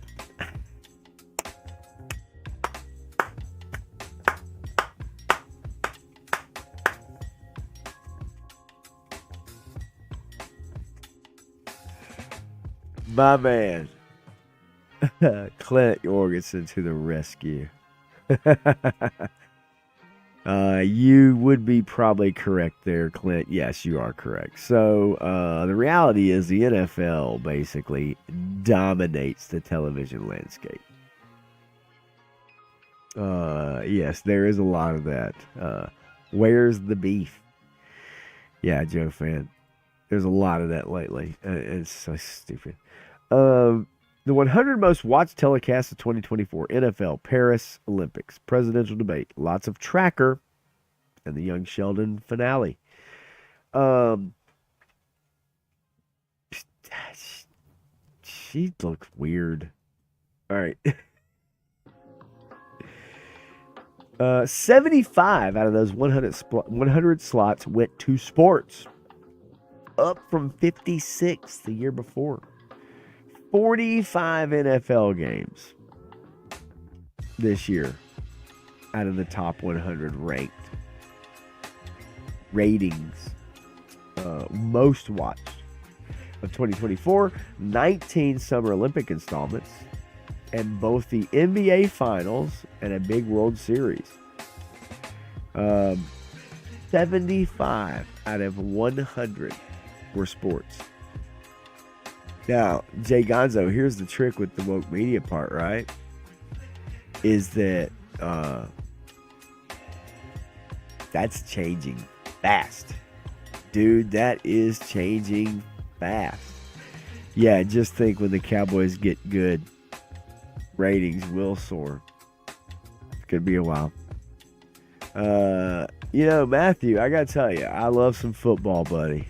My man. Clint Jorgensen to the rescue. You would be probably correct there, Clint. Yes, you are correct. So the reality is the NFL basically dominates the television landscape. Yes, there is a lot of that. Where's the beef? Yeah, Joe fan. There's a lot of that lately. It's so stupid. The 100 most watched telecasts of 2024, NFL, Paris Olympics, presidential debate, lots of Tracker, and the Young Sheldon finale. She looks weird. All right. 75 out of those 100 slots went to sports, up from 56 the year before. 45 NFL games this year out of the top 100 ranked. Ratings, most watched of 2024, 19 Summer Olympic installments, and both the NBA Finals and a big World Series. 75 out of 100 were sports. Now, Jay Gonzo, here's the trick with the woke media part, right? Is that that's changing fast. Dude, that is changing fast. Yeah, just think when the Cowboys get good, ratings will soar. Could be a while. Matthew, I gotta tell you, I love some football, buddy.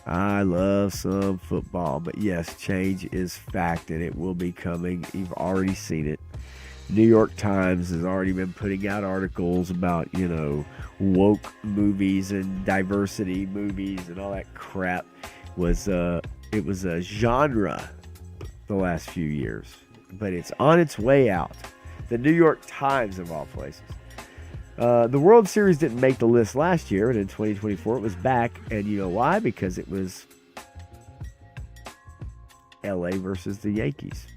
I love some football, but yes, change is fact and it will be coming. You've already seen it. New York Times has already been putting out articles about, woke movies and diversity movies and all that crap. It was a genre the last few years, but it's on its way out. The New York Times, of all places. The World Series didn't make the list last year, and in 2024 it was back. And you know why? Because it was LA versus the Yankees.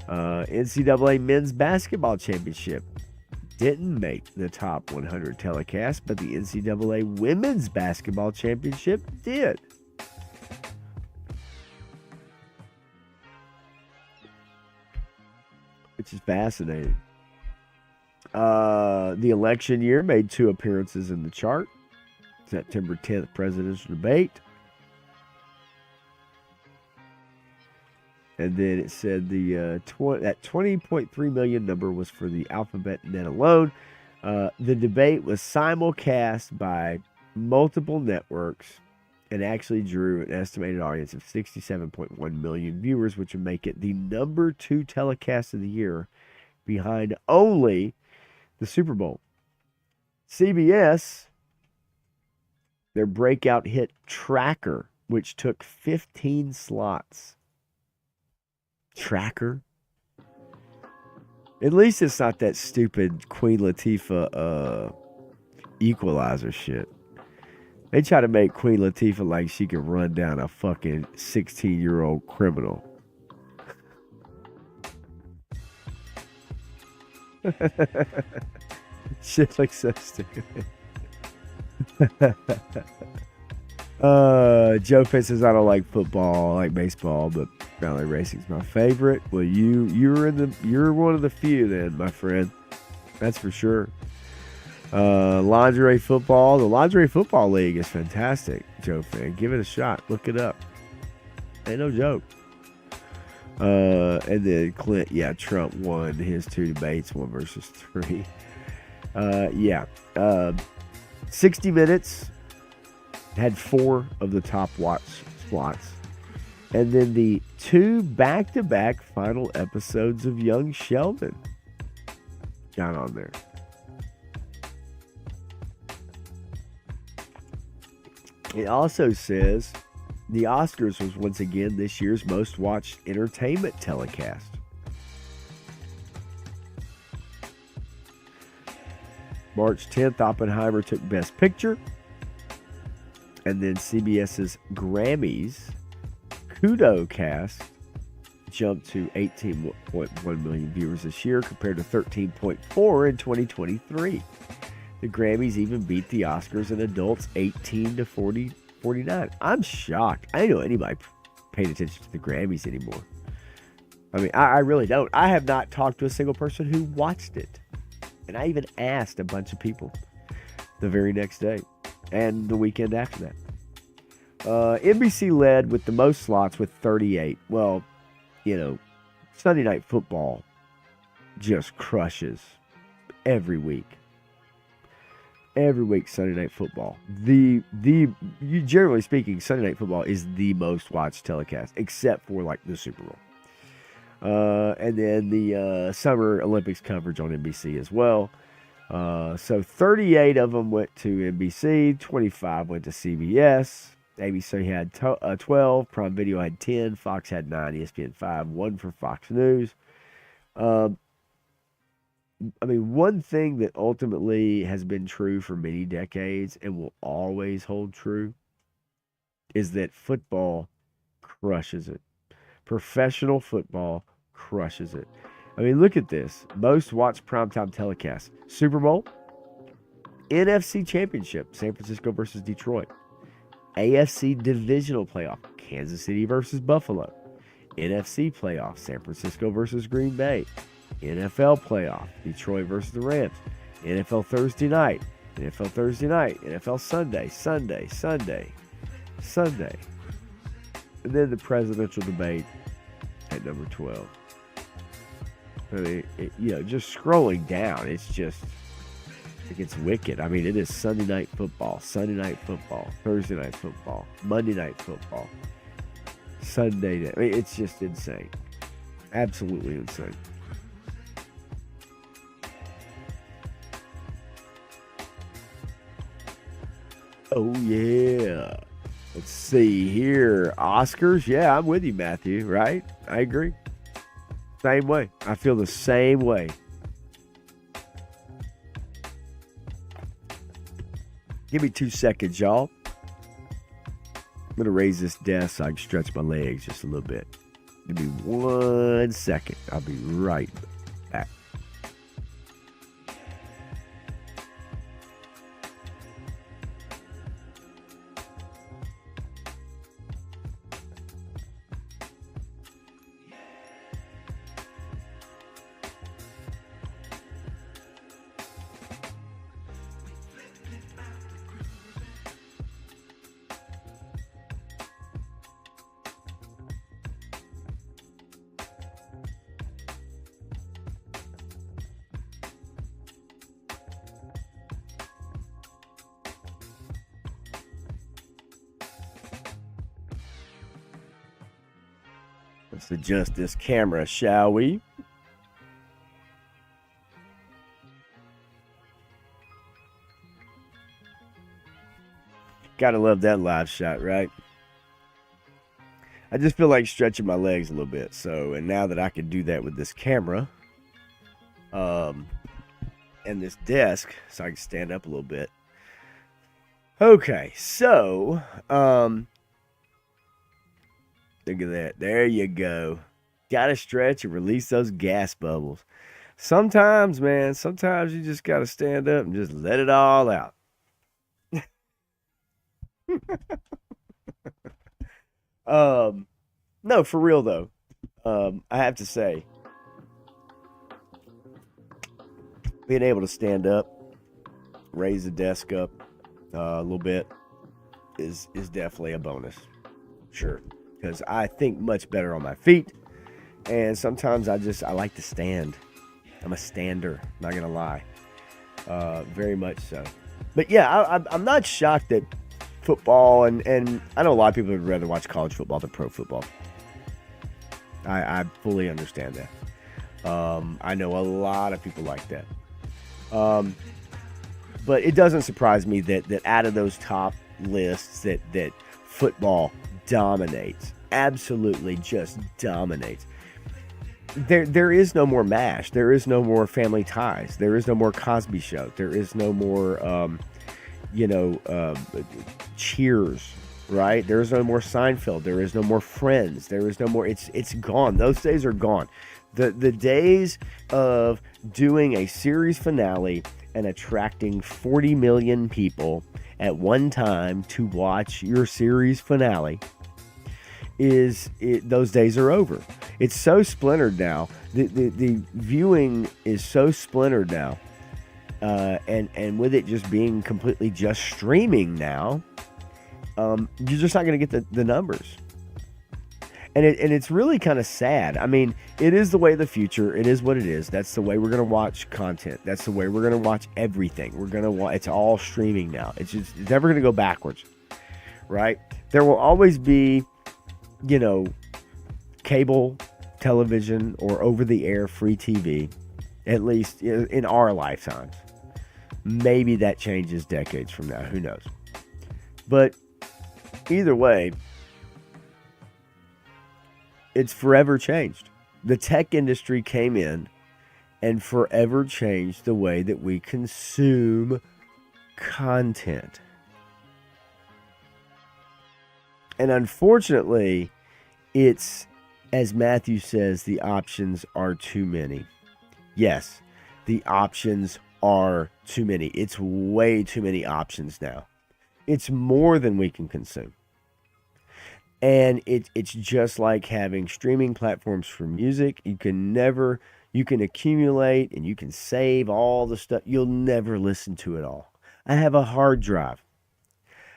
NCAA Men's Basketball Championship didn't make the top 100 telecast, but the NCAA Women's Basketball Championship did. Which is fascinating. The election year made 2 appearances in the chart. September 10th presidential debate. And then it said that 20.3 million number was for the alphabet net alone. The debate was simulcast by multiple networks and actually drew an estimated audience of 67.1 million viewers, which would make it the number 2 telecast of the year, behind only the Super Bowl. CBS, their breakout hit Tracker, which took 15 slots. Tracker? At least it's not that stupid Queen Latifah Equalizer shit. They try to make Queen Latifah like she can run down a fucking 16-year-old criminal. Shit looks so stupid. Joe Finn says, I don't like football, I like baseball, but rally racing's my favorite. Well, you're one of the few then, my friend. That's for sure. Lingerie football. The Lingerie Football League is fantastic, Joe Finn. Give it a shot. Look it up. Ain't no joke. And then Trump won his 2 debates, 1 versus 3. 60 Minutes had 4 of the top watch slots. And then the 2 back-to-back final episodes of Young Sheldon got on there. It also says the Oscars was once again this year's most watched entertainment telecast. March 10th, Oppenheimer took Best Picture. And then CBS's Grammys Kudo cast jumped to 18.1 million viewers this year compared to 13.4 in 2023. The Grammys even beat the Oscars in adults 18 to 49. I'm shocked. I didn't know anybody paid attention to the Grammys anymore. I mean, I really don't. I have not talked to a single person who watched it. And I even asked a bunch of people the very next day and the weekend after that. NBC led with the most slots with 38. Well, Sunday Night Football just crushes every week. Every week, Sunday Night Football. Generally speaking, Sunday Night Football is the most watched telecast, except for like the Super Bowl. And then the Summer Olympics coverage on NBC as well. So 38 of them went to NBC, 25 went to CBS. ABC had 12, Prime Video had 10, Fox had 9, ESPN 5, 1 for Fox News. One thing that ultimately has been true for many decades and will always hold true is that football crushes it. Professional football crushes it. Look at this. Most watched primetime telecasts. Super Bowl, NFC Championship, San Francisco versus Detroit. AFC Divisional Playoff, Kansas City versus Buffalo. NFC Playoff, San Francisco versus Green Bay. NFL Playoff, Detroit versus the Rams. NFL Thursday Night, NFL Sunday. And then the presidential debate at number 12. Just scrolling down, it's It gets wicked. I mean, it is Sunday night football, Thursday night football, Monday night football, Sunday night. I mean, it's just insane. Absolutely insane. Oh, yeah. Let's see here. Oscars. Yeah, I'm with you, Matthew, right? I agree. Same way. I feel the same way. Give me 2 seconds, y'all. I'm going to raise this desk so I can stretch my legs just a little bit. Give me 1 second. I'll be right back. Let's adjust this camera, shall we? Gotta love that live shot, right? I just feel like stretching my legs a little bit. So, and now that I can do that with this camera, and this desk, so I can stand up a little bit. Okay, so, look at that. There you go. Gotta stretch and release those gas bubbles. Sometimes, man, sometimes you just gotta stand up and just let it all out. No, for real though. I have to say, being able to stand up, raise the desk up a little bit is definitely a bonus. Sure. Because I think much better on my feet. And sometimes I like to stand. I'm a stander, not going to lie. Very much so. But yeah, I'm not shocked that football, and I know a lot of people would rather watch college football than pro football. I fully understand that. I know a lot of people like that. But it doesn't surprise me that out of those top lists that football dominates. Absolutely just dominates. There is no more MASH. There is no more Family Ties. There is no more Cosby Show. There is no more Cheers, right? There is no more Seinfeld. There is no more Friends. There is no more. It's gone. Those days are gone. The days of doing a series finale and attracting 40 million people at one time to watch your series finale those days are over. It's so splintered now. The viewing is so splintered now. And with it just being completely just streaming now, you're just not going to get the numbers. And it's really kind of sad. I mean, it is the way of the future. It is what it is. That's the way we're going to watch content. That's the way we're going to watch everything. We're going to watch. It's all streaming now. It's never going to go backwards, right? There will always be, cable television or over-the-air free TV, at least in our lifetimes. Maybe that changes decades from now. Who knows? But either way, it's forever changed. The tech industry came in and forever changed the way that we consume content. And unfortunately, it's, as Matthew says, the options are too many. Yes, the options are too many. It's way too many options now. It's more than we can consume. And it's just like having streaming platforms for music. You can accumulate and you can save all the stuff. You'll never listen to it all. I have a hard drive.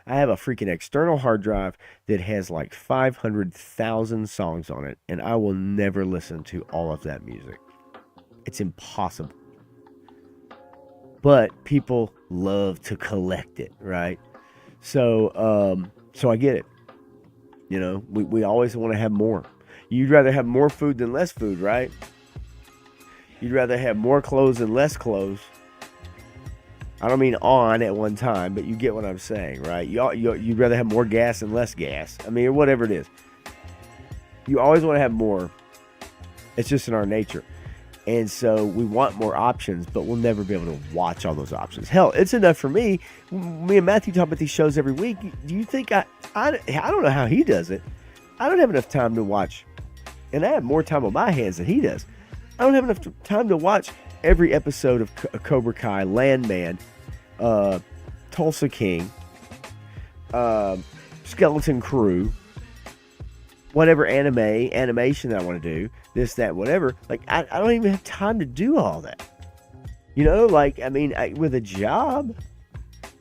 I have a freaking external hard drive that has like 500,000 songs on it, and I will never listen to all of that music. It's impossible. but people love to collect it, right? So I get it. You know, we always want to have more. You'd rather have more food than less food, right? You'd rather have more clothes than less clothes. I don't mean on at one time, but you get what I'm saying, right? You'd rather have more gas than less gas. I mean, or whatever it is. You always want to have more. It's just in our nature. And so we want more options, but we'll never be able to watch all those options. Hell, it's enough for me. Me and Matthew talk about these shows every week. Do you think I don't know how he does it. I don't have enough time to watch. And I have more time on my hands than he does. I don't have enough time to watch every episode of Cobra Kai, Landman, Tulsa King, Skeleton Crew, whatever animation that I want to do, this, that, whatever. Like, I don't even have time to do all that. You know, like, I mean, with a job.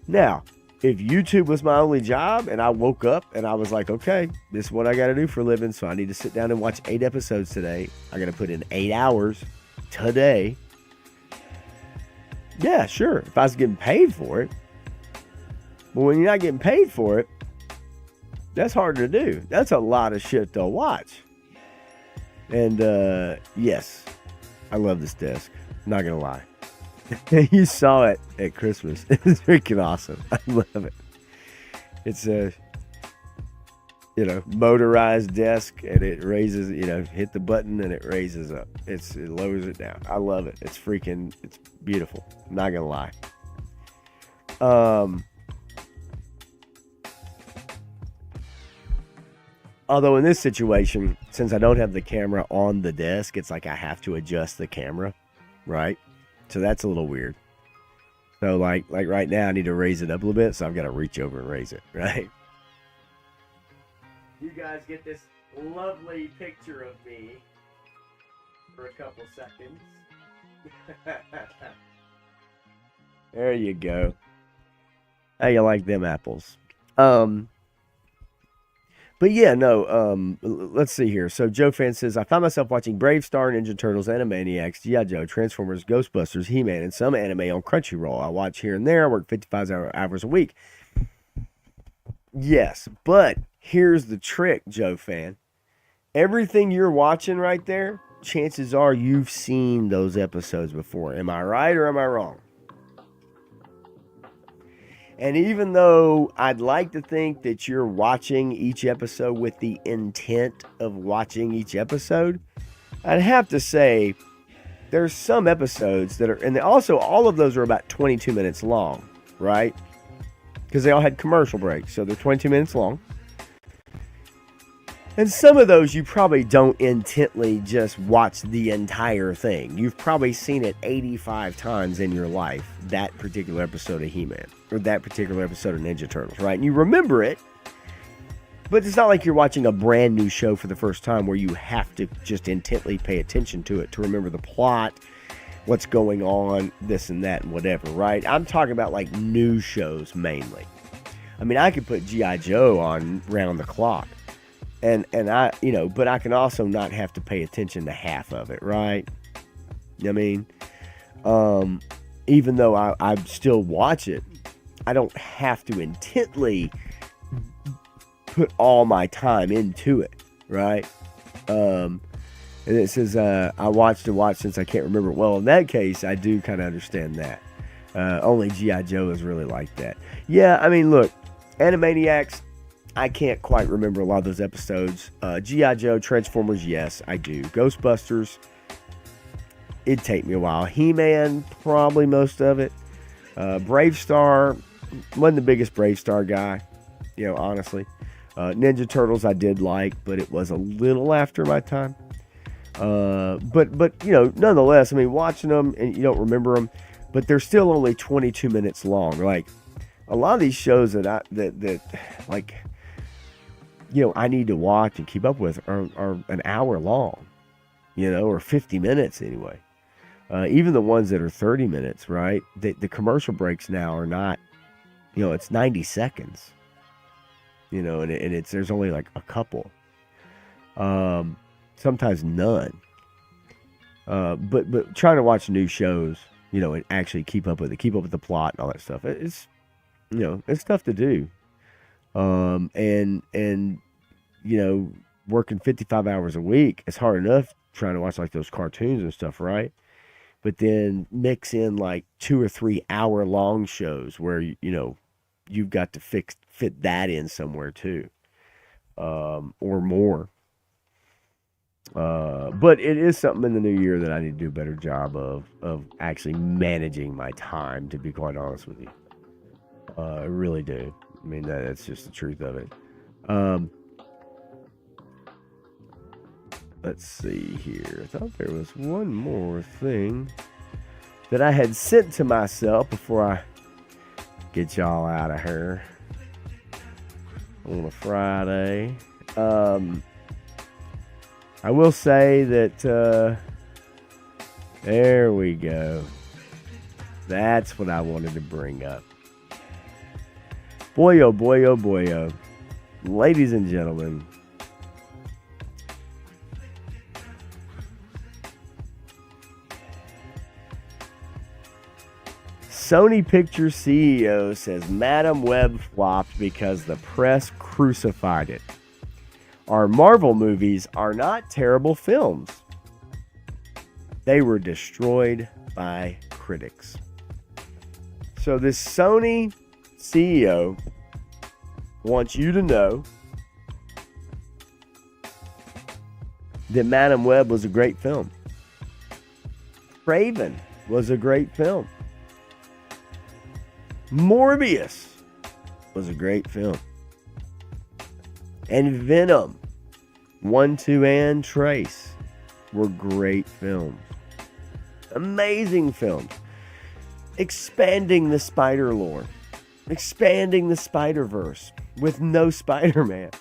Now, if YouTube was my only job and I woke up and I was like, okay, this is what I got to do for a living, so I need to sit down and watch 8 episodes today. I got to put in 8 hours today. Yeah, sure, if I was getting paid for it. But when you're not getting paid for it, that's hard to do. That's a lot of shit to watch. And yes, I love this desk. I'm not gonna lie. You saw it at Christmas. It's freaking awesome. I love it. It's a motorized desk, and it raises. Hit the button and it raises up. It lowers it down. I love it. It's beautiful. I'm not gonna lie. Although in this situation, since I don't have the camera on the desk, it's like I have to adjust the camera, right? So that's a little weird. So like right now, I need to raise it up a little bit, so I've got to reach over and raise it, right? You guys get this lovely picture of me for a couple seconds. There you go. How you like them apples? But yeah, no, let's see here. So Joe Fan says, I found myself watching Brave Star, Ninja Turtles, Animaniacs, G.I. Joe, Transformers, Ghostbusters, He-Man, and some anime on Crunchyroll. I watch here and there. I work 55 hours a week. Yes, but here's the trick, Joe Fan. Everything you're watching right there, chances are you've seen those episodes before. Am I right or am I wrong? And even though I'd like to think that you're watching each episode with the intent of watching each episode, I'd have to say there's some episodes that are, and also all of those are about 22 minutes long, right? Because they all had commercial breaks, so they're 22 minutes long. And some of those you probably don't intently just watch the entire thing. You've probably seen it 85 times in your life, that particular episode of He-Man, or that particular episode of Ninja Turtles, right? And you remember it, but it's not like you're watching a brand new show for the first time where you have to just intently pay attention to it to remember the plot, what's going on, this and that and whatever, right? I'm talking about like new shows mainly. I mean, I could put G.I. Joe on round the clock. And I, but I can also not have to pay attention to half of it, right? I mean, even though I still watch it, I don't have to intently put all my time into it, right? And it says, I watched since I can't remember. Well, in that case, I do kind of understand that. Only G.I. Joe is really like that. Yeah, I mean, look, Animaniacs, I can't quite remember a lot of those episodes. G.I. Joe, Transformers, yes, I do. Ghostbusters, it'd take me a while. He-Man, probably most of it. Brave Star, wasn't the biggest Brave Star guy, honestly. Ninja Turtles I did like, but it was a little after my time. But nonetheless, I mean, watching them and you don't remember them, but they're still only 22 minutes long. Like a lot of these shows that I need to watch and keep up with are an hour long, or 50 minutes anyway. Even the ones that are 30 minutes, right? The commercial breaks now are not, it's 90 seconds, and there's only like a couple, sometimes none. But trying to watch new shows, and actually keep up with the plot and all that stuff. It's, it's tough to do. And working 55 hours a week, it's hard enough trying to watch like those cartoons and stuff, right? But then mix in like 2 or 3 hour long shows where, you've got to fit that in somewhere too, or more. But it is something in the new year that I need to do a better job of actually managing my time, to be quite honest with you. I really do. I mean, that's just the truth of it. Let's see here. I thought there was one more thing that I had sent to myself before I get y'all out of here on a Friday. I will say that, there we go. That's what I wanted to bring up. Boy, oh boy, oh boy, oh. Ladies and gentlemen, Sony Pictures CEO says Madam Web flopped because the press crucified it. Our Marvel movies are not terrible films. They were destroyed by critics. So this Sony CEO wants you to know that Madam Web was a great film. Craven was a great film. Morbius was a great film. And Venom 1, 2, and Trace were great films. Amazing films. Expanding the spider lore. Expanding the Spider-Verse with no Spider-Man.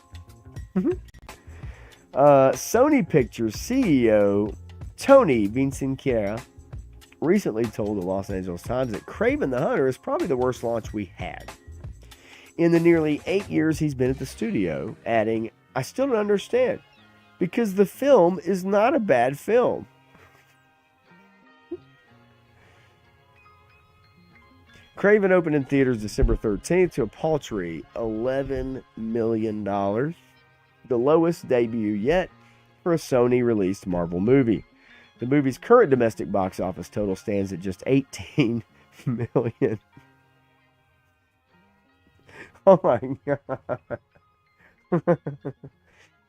Sony Pictures CEO Tony Vinciquerra recently told the Los Angeles Times that Kraven the Hunter is probably the worst launch we had in the nearly 8 years he's been at the studio, adding, I still don't understand, because the film is not a bad film. Kraven opened in theaters December 13th to a paltry $11 million, the lowest debut yet for a Sony-released Marvel movie. The movie's current domestic box office total stands at just $18 million. Oh my God.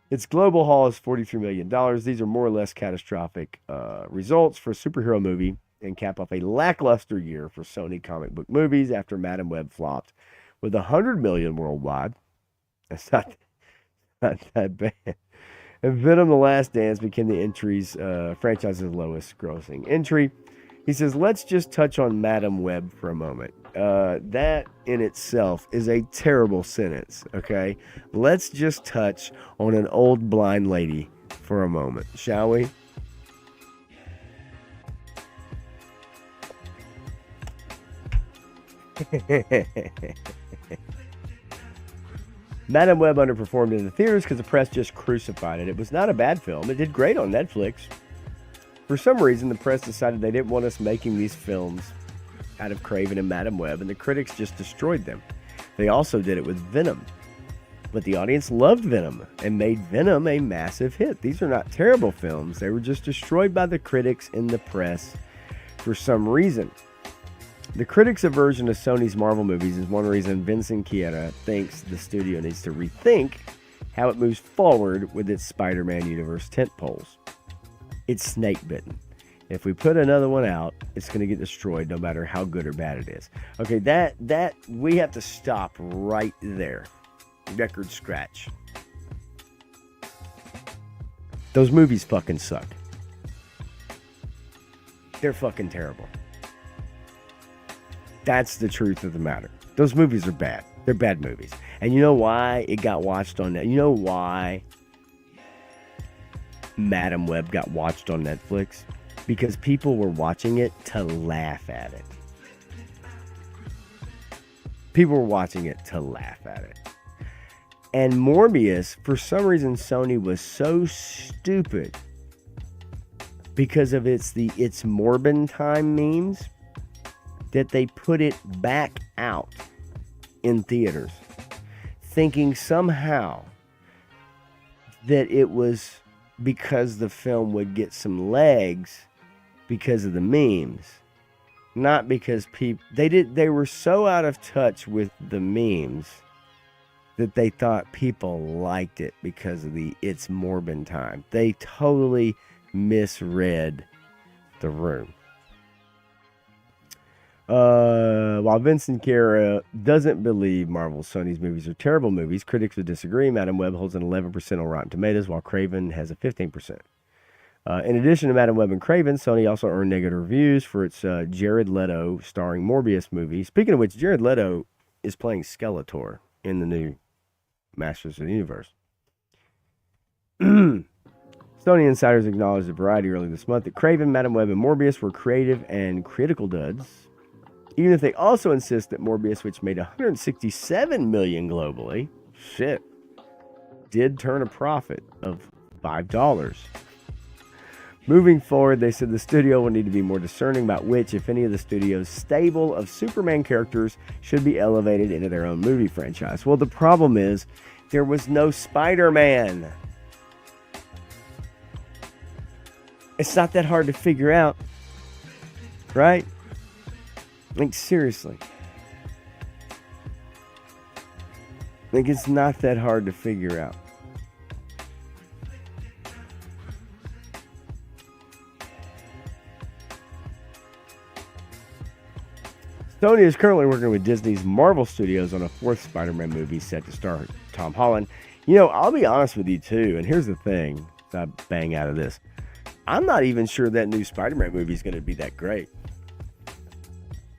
Its global haul is $43 million. These are more or less catastrophic results for a superhero movie and cap off a lackluster year for Sony comic book movies after Madam Web flopped with $100 million worldwide. That's not that bad. And Venom: The Last Dance became the franchise's lowest grossing entry. He says, let's just touch on Madam Web for a moment. That in itself is a terrible sentence, okay? Let's just touch on an old blind lady for a moment, shall we? Madam Web underperformed in the theaters because the press just crucified it. It was not a bad film. It did great on Netflix. For some reason, the press decided they didn't want us making these films out of Kraven and Madam Web, and the critics just destroyed them. They also did it with Venom. But the audience loved Venom and made Venom a massive hit. These are not terrible films. They were just destroyed by the critics and the press for some reason. The critics' aversion to Sony's Marvel movies is one reason Vinciquerra thinks the studio needs to rethink how it moves forward with its Spider-Man universe tentpoles. It's snake-bitten. If we put another one out, it's going to get destroyed no matter how good or bad it is. Okay, that we have to stop right there. Record scratch. Those movies fucking suck. They're fucking terrible. That's the truth of the matter. Those movies are bad. They're bad movies. And you know why it got watched on that? You know why Madam Web got watched on Netflix? Because people were watching it to laugh at it. People were watching it to laugh at it. And Morbius, for some reason, Sony was so stupid because of its Morbin time memes. that they put it back out in theaters, thinking somehow that it was because the film would get some legs because of the memes, not because they were so out of touch with the memes that they thought people liked it because of the It's Morbin time. They totally misread the room. While Vincent Guerra doesn't believe Marvel's Sony's movies are terrible movies, critics would disagree. Madam Web holds an 11% on Rotten Tomatoes, while Craven has a 15%. In addition to Madam Web and Craven, Sony also earned negative reviews for its Jared Leto starring Morbius movie. Speaking of which, Jared Leto is playing Skeletor in the new Masters of the Universe. Sony insiders acknowledged at Variety earlier this month that Craven, Madam Web, and Morbius were creative and critical duds, even if they also insist that Morbius, which made $167 million globally, did turn a profit of $5. Moving forward, they said the studio will need to be more discerning about which, if any, of the studio's stable of Superman characters should be elevated into their own movie franchise. Well, the problem is there was no Spider-Man. It's not that hard to figure out, right? Like, seriously. Like, it's not that hard to figure out. Sony is currently working with Disney's Marvel Studios on a fourth Spider-Man movie set to star Tom Holland. You know, I'll be honest with you too, and here's the thing, I bang out of this. I'm not even sure that new Spider-Man movie is going to be that great.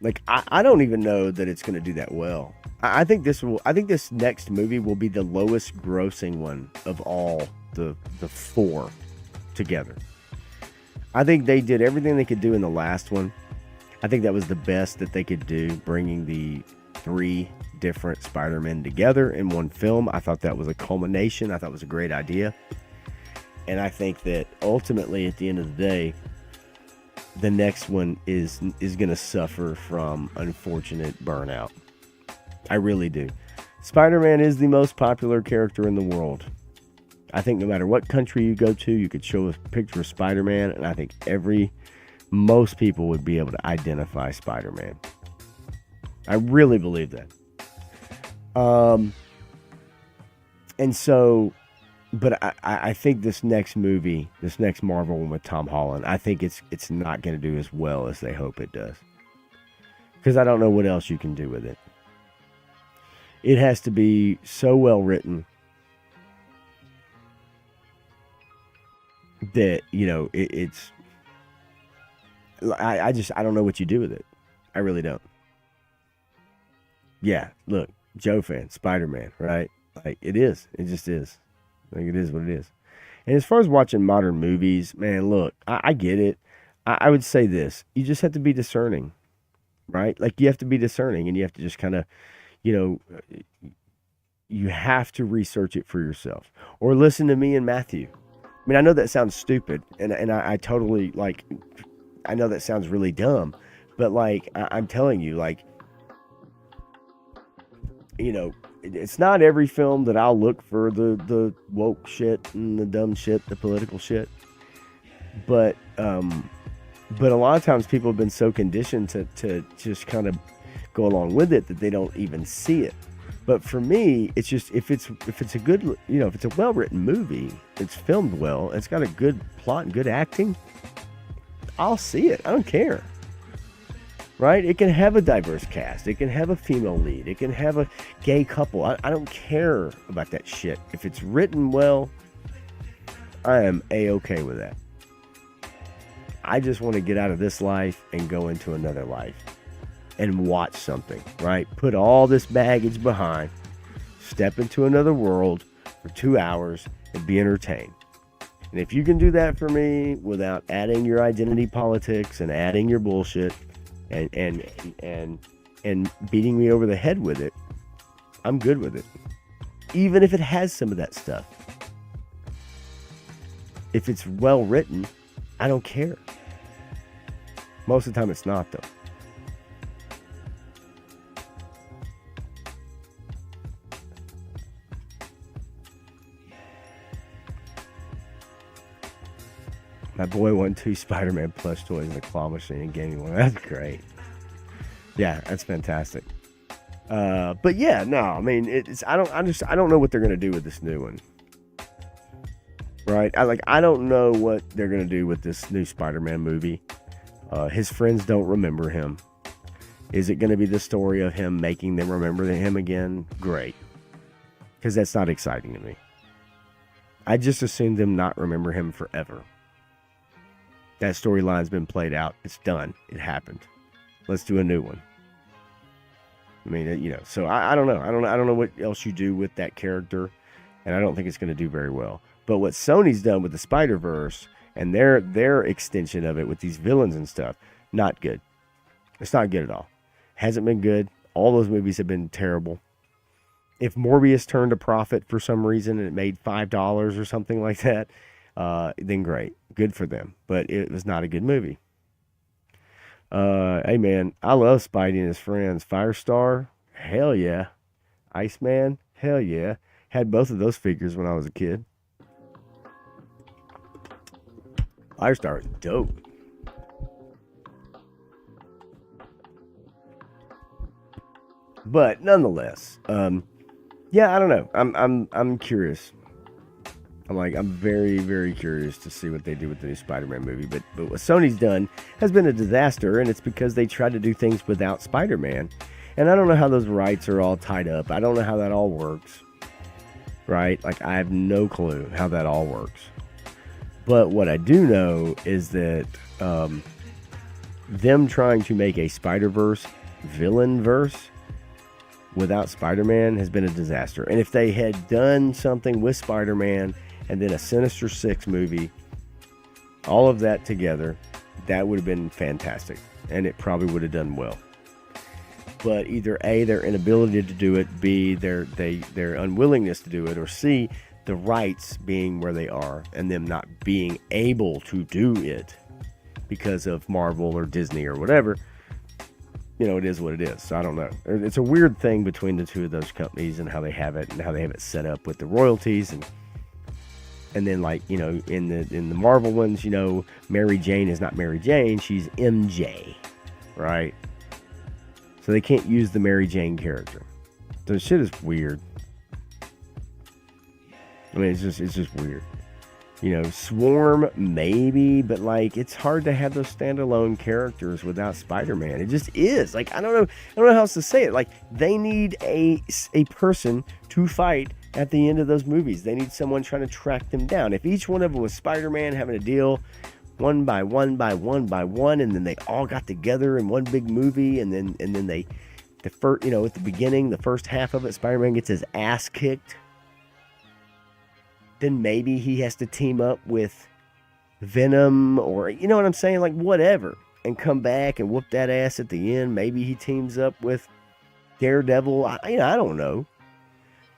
Like, I don't even know that it's going to do that well. I think this next movie will be the lowest grossing one of all the four together. I think they did everything they could do in the last one. I think that was the best that they could do, bringing the three different Spider-Men together in one film. I thought that was a culmination. I thought it was a great idea. And I think that ultimately, at the end of the day, the next one is going to suffer from unfortunate burnout. I really do. Spider-Man is the most popular character in the world. I think no matter what country you go to, you could show a picture of Spider-Man, and I think most people would be able to identify Spider-Man. I really believe that. And so, but I think this next movie, this next Marvel one with Tom Holland, I think it's not going to do as well as they hope it does. Because I don't know what else you can do with it. It has to be so well written that, you know, it's... I don't know what you do with it. I really don't. Yeah, look, Joe fan, Spider-Man, right? Like, it is. It just is. Like, it is what it is. And as far as watching modern movies, man, look, I get it. I would say this. You just have to be discerning, right? Like, you have to be discerning, and you have to just kind of, you know, you have to research it for yourself. Or listen to me and Matthew. I mean, I know that sounds stupid, and I totally, like... I know that sounds really dumb, but like, I'm telling you, like, you know, it's not every film that I'll look for the woke shit and the dumb shit, the political shit. But a lot of times people have been so conditioned to just kind of go along with it that they don't even see it. But for me, it's just, if it's a good, you know, if it's a well-written movie, it's filmed well, it's got a good plot and good acting, I'll see it. I don't care. Right? It can have a diverse cast. It can have a female lead. It can have a gay couple. I don't care about that shit. If it's written well, I am A-okay with that. I just want to get out of this life and go into another life and watch something, right? Put all this baggage behind, step into another world for 2 hours and be entertained. And if you can do that for me without adding your identity politics and adding your bullshit and beating me over the head with it, I'm good with it. Even if it has some of that stuff. If it's well written, I don't care. Most of the time it's not, though. My boy won 2 Spider-Man plush toys in a claw machine and gave me one. That's great. Yeah, that's fantastic. But yeah, no, I mean, I don't know what they're gonna do with this new one. Right? I don't know what they're gonna do with this new Spider-Man movie. His friends don't remember him. Is it gonna be the story of him making them remember him again? Great. Because that's not exciting to me. I just assume them not remember him forever. That storyline's been played out. It's done. It happened. Let's do a new one. I mean, you know, so I don't know. I don't know what else you do with that character, and I don't think it's going to do very well. But what Sony's done with the Spider-Verse and their extension of it with these villains and stuff, not good. It's not good at all. Hasn't been good. All those movies have been terrible. If Morbius turned a profit for some reason and it made $5 or something like that, then great. Good for them. But it was not a good movie. Hey, man, I love Spidey and his friends. Firestar, hell yeah. Iceman, hell yeah. Had both of those figures when I was a kid. Firestar is dope. But nonetheless, yeah, I don't know. I'm curious. I'm very, very curious to see what they do with the new Spider-Man movie. But what Sony's done has been a disaster, and it's because they tried to do things without Spider-Man. And I don't know how those rights are all tied up. I don't know how that all works. Right? Like, I have no clue how that all works. But what I do know is that them trying to make a Spider-Verse villain-verse without Spider-Man has been a disaster. And if they had done something with Spider-Man and then a Sinister Six movie, all of that together, that would have been fantastic. And it probably would have done well. But either A, their inability to do it, B, their unwillingness to do it, or C, the rights being where they are and them not being able to do it because of Marvel or Disney or whatever, you know, it is what it is. So I don't know. It's a weird thing between the two of those companies and how they have it set up with the royalties and then, like, you know, in the Marvel ones, you know, Mary Jane is not Mary Jane, she's MJ, right? So they can't use the Mary Jane character. So the shit is weird. I mean, it's just weird. You know, Swarm, maybe, but, like, it's hard to have those standalone characters without Spider-Man. It just is. Like, I don't know how else to say it. Like, they need a person to fight at the end of those movies. They need someone trying to track them down. If each one of them was Spider-Man having to deal one by one, and then they all got together in one big movie, and then at the beginning, the first half of it, Spider-Man gets his ass kicked. Then maybe he has to team up with Venom or, you know what I'm saying? Like, whatever. And come back and whoop that ass at the end. Maybe he teams up with Daredevil. I don't know.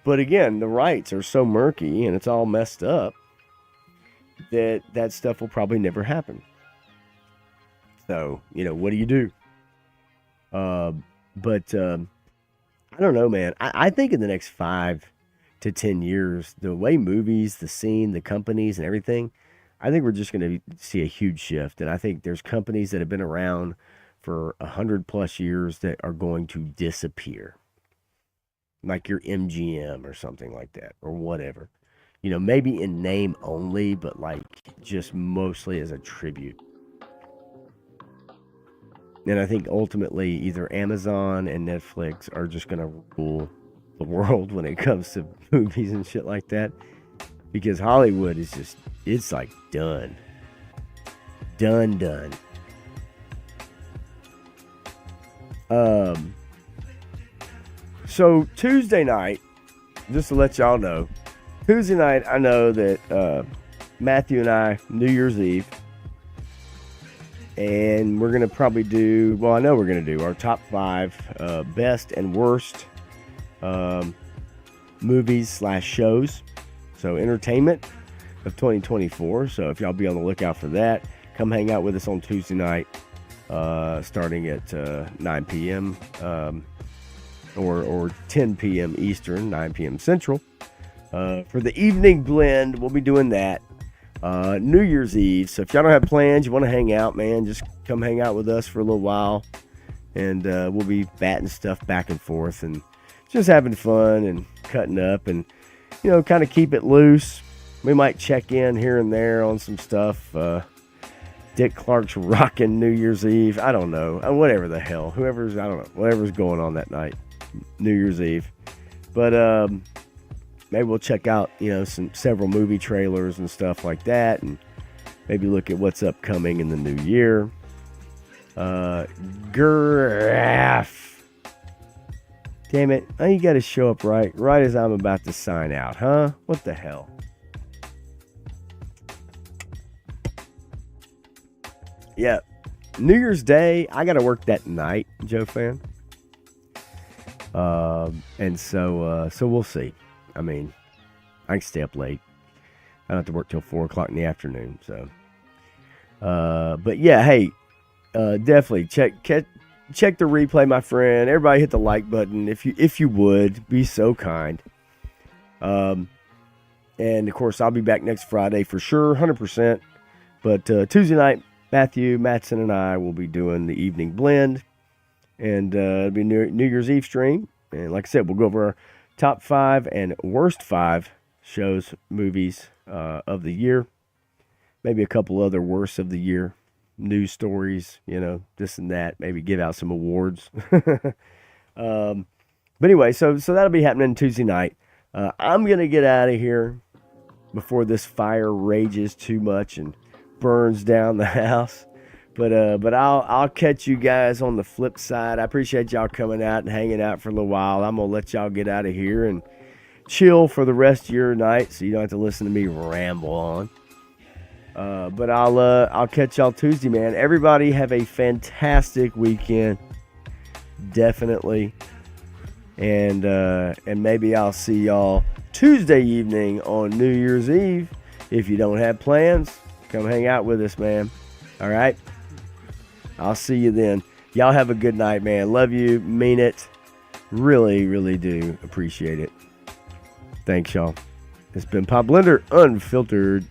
But again, the rights are so murky and it's all messed up that stuff will probably never happen. So, you know, what do you do? I don't know, man. I think in the next 5 to 10 years, the way movies, the scene, the companies and everything, I think we're just going to see a huge shift. And I think there's companies that have been around for 100+ years that are going to disappear. Like your MGM or something like that, or whatever. You know, maybe in name only, but like just mostly as a tribute. And I think ultimately either Amazon and Netflix are just going to rule the world when it comes to movies and shit like that, because Hollywood is just, it's like done. So Tuesday night, just to let y'all know, Tuesday night, I know that Matthew and I, New Year's Eve, and we're going to probably do, well, I know we're going to do our top 5 best and worst movies / shows, so entertainment of 2024. So if y'all be on the lookout for that, come hang out with us on Tuesday night, starting at 9 p.m. Or 10 p.m. Eastern, 9 p.m. Central. For the evening blend, we'll be doing that. New Year's Eve. So if y'all don't have plans, you want to hang out, man, just come hang out with us for a little while. And we'll be batting stuff back and forth and just having fun and cutting up and, kind of keep it loose. We might check in here and there on some stuff. Dick Clark's rocking New Year's Eve. I don't know. Whatever the hell. Whatever's going on that night. New Year's Eve. But maybe we'll check out, several movie trailers and stuff like that. And maybe look at what's upcoming in the new year. Graph. Damn it. Now you got to show up right as I'm about to sign out, huh? What the hell? Yeah. New Year's Day, I got to work that night, Joe fan. And so we'll see. I mean, I can stay up late. I don't have to work till 4 o'clock in the afternoon. So, but yeah, hey, definitely check the replay, my friend. Everybody hit the like button if you would be so kind. And of course, I'll be back next Friday for sure, 100%. But Tuesday night, Matthew, Matson, and I will be doing the evening blend, and it'll be New Year's Eve stream. And like I said, we'll go over our top 5 and worst 5 shows, movies of the year. Maybe a couple other worst of the year news stories, this and that. Maybe give out some awards. But anyway, so that'll be happening Tuesday night. I'm gonna get out of here before this fire rages too much and burns down the house. But I'll catch you guys on the flip side. I appreciate y'all coming out and hanging out for a little while. I'm gonna let y'all get out of here and chill for the rest of your night, so you don't have to listen to me ramble on. But I'll catch y'all Tuesday, man. Everybody have a fantastic weekend, definitely. And maybe I'll see y'all Tuesday evening on New Year's Eve. If you don't have plans, come hang out with us, man. All right? I'll see you then. Y'all have a good night, man. Love you. Mean it. Really, really do appreciate it. Thanks, y'all. It's been Pop Blender Unfiltered.